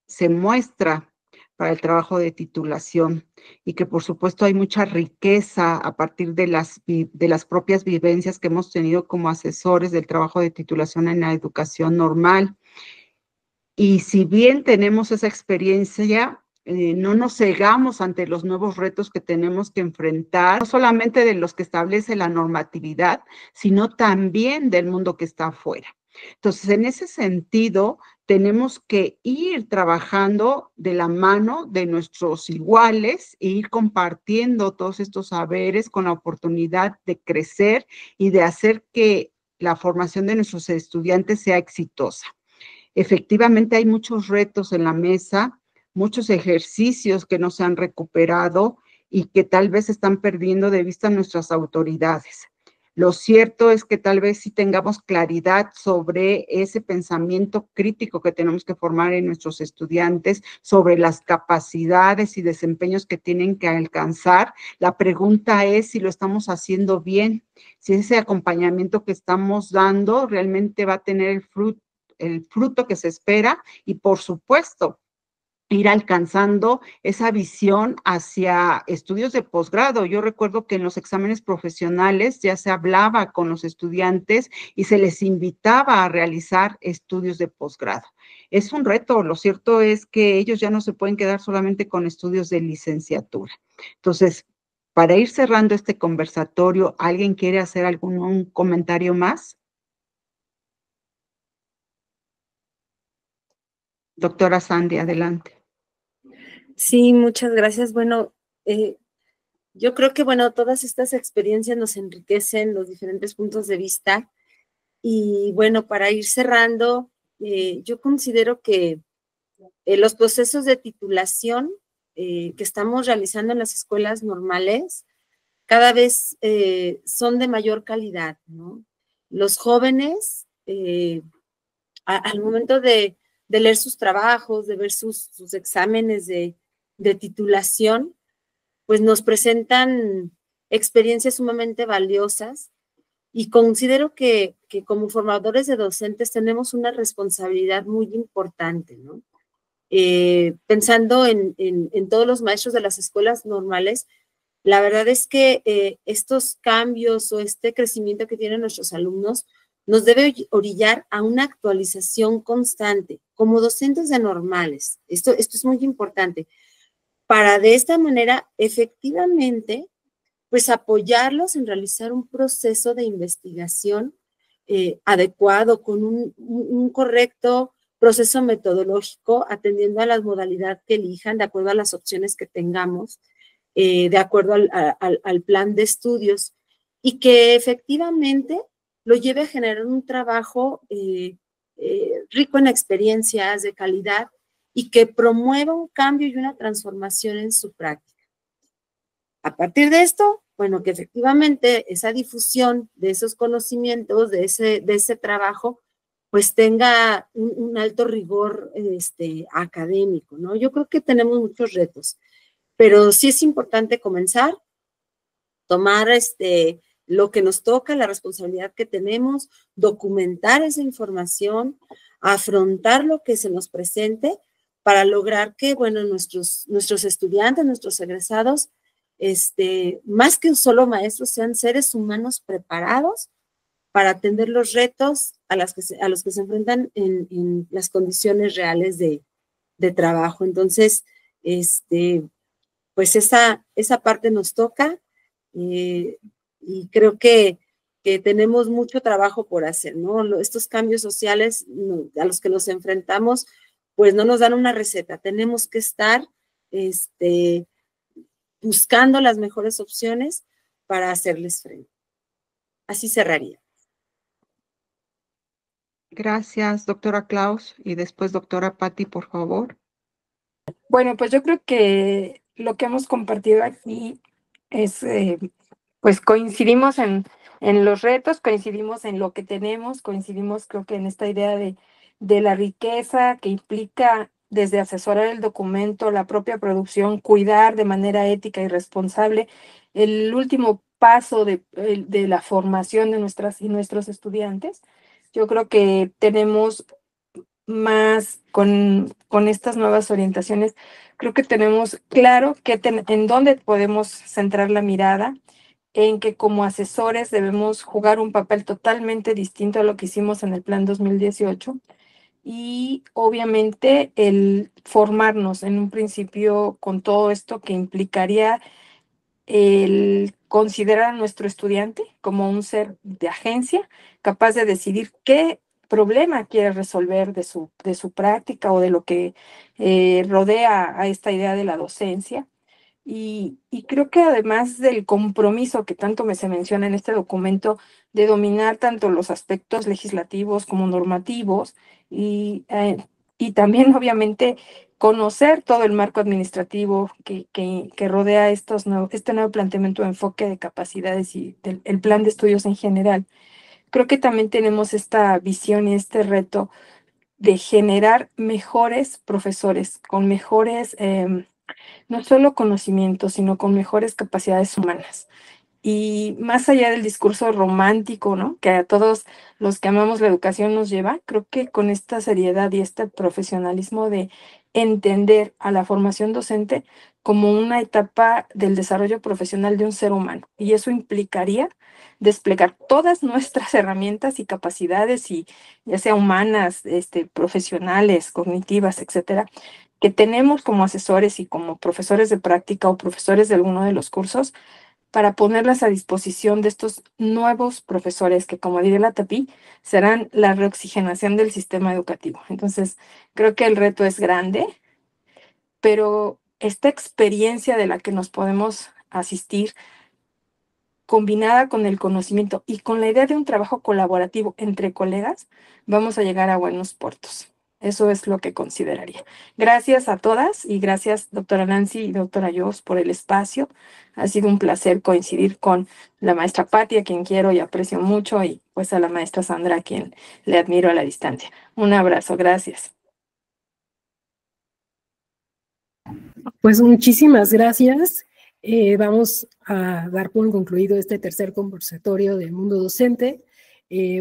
se muestra para el trabajo de titulación y que por supuesto hay mucha riqueza a partir de las propias vivencias que hemos tenido como asesores del trabajo de titulación en la educación normal. Y si bien tenemos esa experiencia, no nos cegamos ante los nuevos retos que tenemos que enfrentar, no solamente de los que establece la normatividad, sino también del mundo que está afuera. Entonces, en ese sentido, tenemos que ir trabajando de la mano de nuestros iguales e ir compartiendo todos estos saberes con la oportunidad de crecer y de hacer que la formación de nuestros estudiantes sea exitosa. Efectivamente, hay muchos retos en la mesa, muchos ejercicios que no se han recuperado y que tal vez están perdiendo de vista nuestras autoridades. Lo cierto es que tal vez sí tengamos claridad sobre ese pensamiento crítico que tenemos que formar en nuestros estudiantes, sobre las capacidades y desempeños que tienen que alcanzar. La pregunta es si lo estamos haciendo bien, si ese acompañamiento que estamos dando realmente va a tener el fruto que se espera y, por supuesto, ir alcanzando esa visión hacia estudios de posgrado. Yo recuerdo que en los exámenes profesionales ya se hablaba con los estudiantes y se les invitaba a realizar estudios de posgrado. Es un reto, lo cierto es que ellos ya no se pueden quedar solamente con estudios de licenciatura. Entonces, para ir cerrando este conversatorio, ¿alguien quiere hacer algún comentario más? Doctora Sandy, adelante. Sí, muchas gracias. Bueno, yo creo que, bueno, todas estas experiencias nos enriquecen los diferentes puntos de vista. Y bueno, para ir cerrando, yo considero que los procesos de titulación que estamos realizando en las escuelas normales cada vez son de mayor calidad, ¿no? Los jóvenes, al momento de leer sus trabajos, de ver sus exámenes de titulación, pues nos presentan experiencias sumamente valiosas y considero que como formadores de docentes tenemos una responsabilidad muy importante, ¿no? Pensando en todos los maestros de las escuelas normales, la verdad es que estos cambios o este crecimiento que tienen nuestros alumnos nos debe orillar a una actualización constante como docentes de normales. Esto es muy importante para de esta manera efectivamente pues apoyarlos en realizar un proceso de investigación adecuado con un correcto proceso metodológico atendiendo a la modalidad que elijan de acuerdo a las opciones que tengamos, de acuerdo al plan de estudios y que efectivamente lo lleve a generar un trabajo rico en experiencias de calidad y que promueva un cambio y una transformación en su práctica. A partir de esto, bueno, que efectivamente esa difusión de esos conocimientos, de ese trabajo, pues tenga un alto rigor académico, ¿no? Yo creo que tenemos muchos retos, pero sí es importante comenzar, tomar lo que nos toca, la responsabilidad que tenemos, documentar esa información, afrontar lo que se nos presente para lograr que, bueno, nuestros estudiantes, nuestros egresados, más que solo maestros, sean seres humanos preparados para atender los retos a los que se enfrentan en las condiciones reales de trabajo. Entonces, pues esa parte nos toca. y creo que tenemos mucho trabajo por hacer, ¿no? Estos cambios sociales a los que nos enfrentamos, pues no nos dan una receta, tenemos que estar buscando las mejores opciones para hacerles frente. Así cerraría. Gracias, doctora Klaus, y después doctora Patti, por favor. Bueno, pues yo creo que lo que hemos compartido aquí es, pues coincidimos en los retos, coincidimos en lo que tenemos, coincidimos creo que en esta idea de la riqueza que implica desde asesorar el documento, la propia producción, cuidar de manera ética y responsable el último paso de la formación de nuestras y nuestros estudiantes. Yo creo que tenemos más con estas nuevas orientaciones, creo que tenemos claro en dónde podemos centrar la mirada, en que como asesores debemos jugar un papel totalmente distinto a lo que hicimos en el Plan 2018 y obviamente el formarnos en un principio con todo esto que implicaría el considerar a nuestro estudiante como un ser de agencia, capaz de decidir qué problema quiere resolver de su práctica o de lo que rodea a esta idea de la docencia. Y creo que además del compromiso que tanto se menciona en este documento de dominar tanto los aspectos legislativos como normativos y también obviamente conocer todo el marco administrativo que rodea este nuevo planteamiento de enfoque de capacidades y el plan de estudios en general. Creo que también tenemos esta visión y este reto de generar mejores profesores con mejores no solo conocimientos, sino con mejores capacidades humanas. Y más allá del discurso romántico, ¿no?, que a todos los que amamos la educación nos lleva, creo que con esta seriedad y este profesionalismo de entender a la formación docente como una etapa del desarrollo profesional de un ser humano. Y eso implicaría desplegar todas nuestras herramientas y capacidades, y ya sea humanas, profesionales, cognitivas, etcétera, que tenemos como asesores y como profesores de práctica o profesores de alguno de los cursos, para ponerlas a disposición de estos nuevos profesores que, como diría la TAPI, serán la reoxigenación del sistema educativo. Entonces, creo que el reto es grande, pero esta experiencia de la que nos podemos asistir, combinada con el conocimiento y con la idea de un trabajo colaborativo entre colegas, vamos a llegar a buenos puertos. Eso es lo que consideraría. Gracias a todas y gracias, doctora Nancy y doctora Jos, por el espacio. Ha sido un placer coincidir con la maestra Patti, a quien quiero y aprecio mucho, y pues a la maestra Sandra, a quien le admiro a la distancia. Un abrazo, gracias. Pues muchísimas gracias. Vamos a dar por concluido este tercer conversatorio del mundo docente,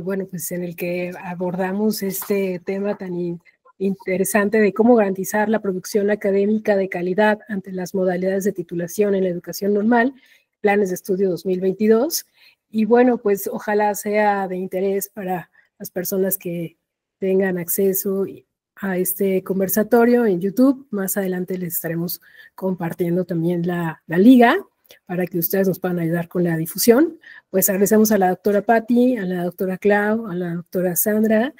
bueno, pues en el que abordamos este tema tan interesante de cómo garantizar la producción académica de calidad ante las modalidades de titulación en la educación normal, planes de estudio 2022. Y bueno, pues ojalá sea de interés para las personas que tengan acceso a este conversatorio en YouTube. Más adelante les estaremos compartiendo también la liga para que ustedes nos puedan ayudar con la difusión. Pues agradecemos a la doctora Patti, a la doctora Clau, a la doctora Sandra,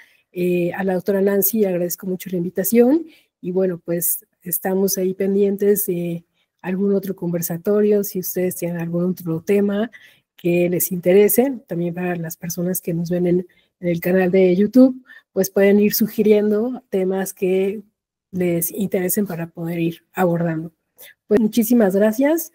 a la doctora Nancy, agradezco mucho la invitación, y bueno, pues estamos ahí pendientes de algún otro conversatorio, si ustedes tienen algún otro tema que les interese, también para las personas que nos ven en el canal de YouTube, pues pueden ir sugiriendo temas que les interesen para poder ir abordando. Pues muchísimas gracias.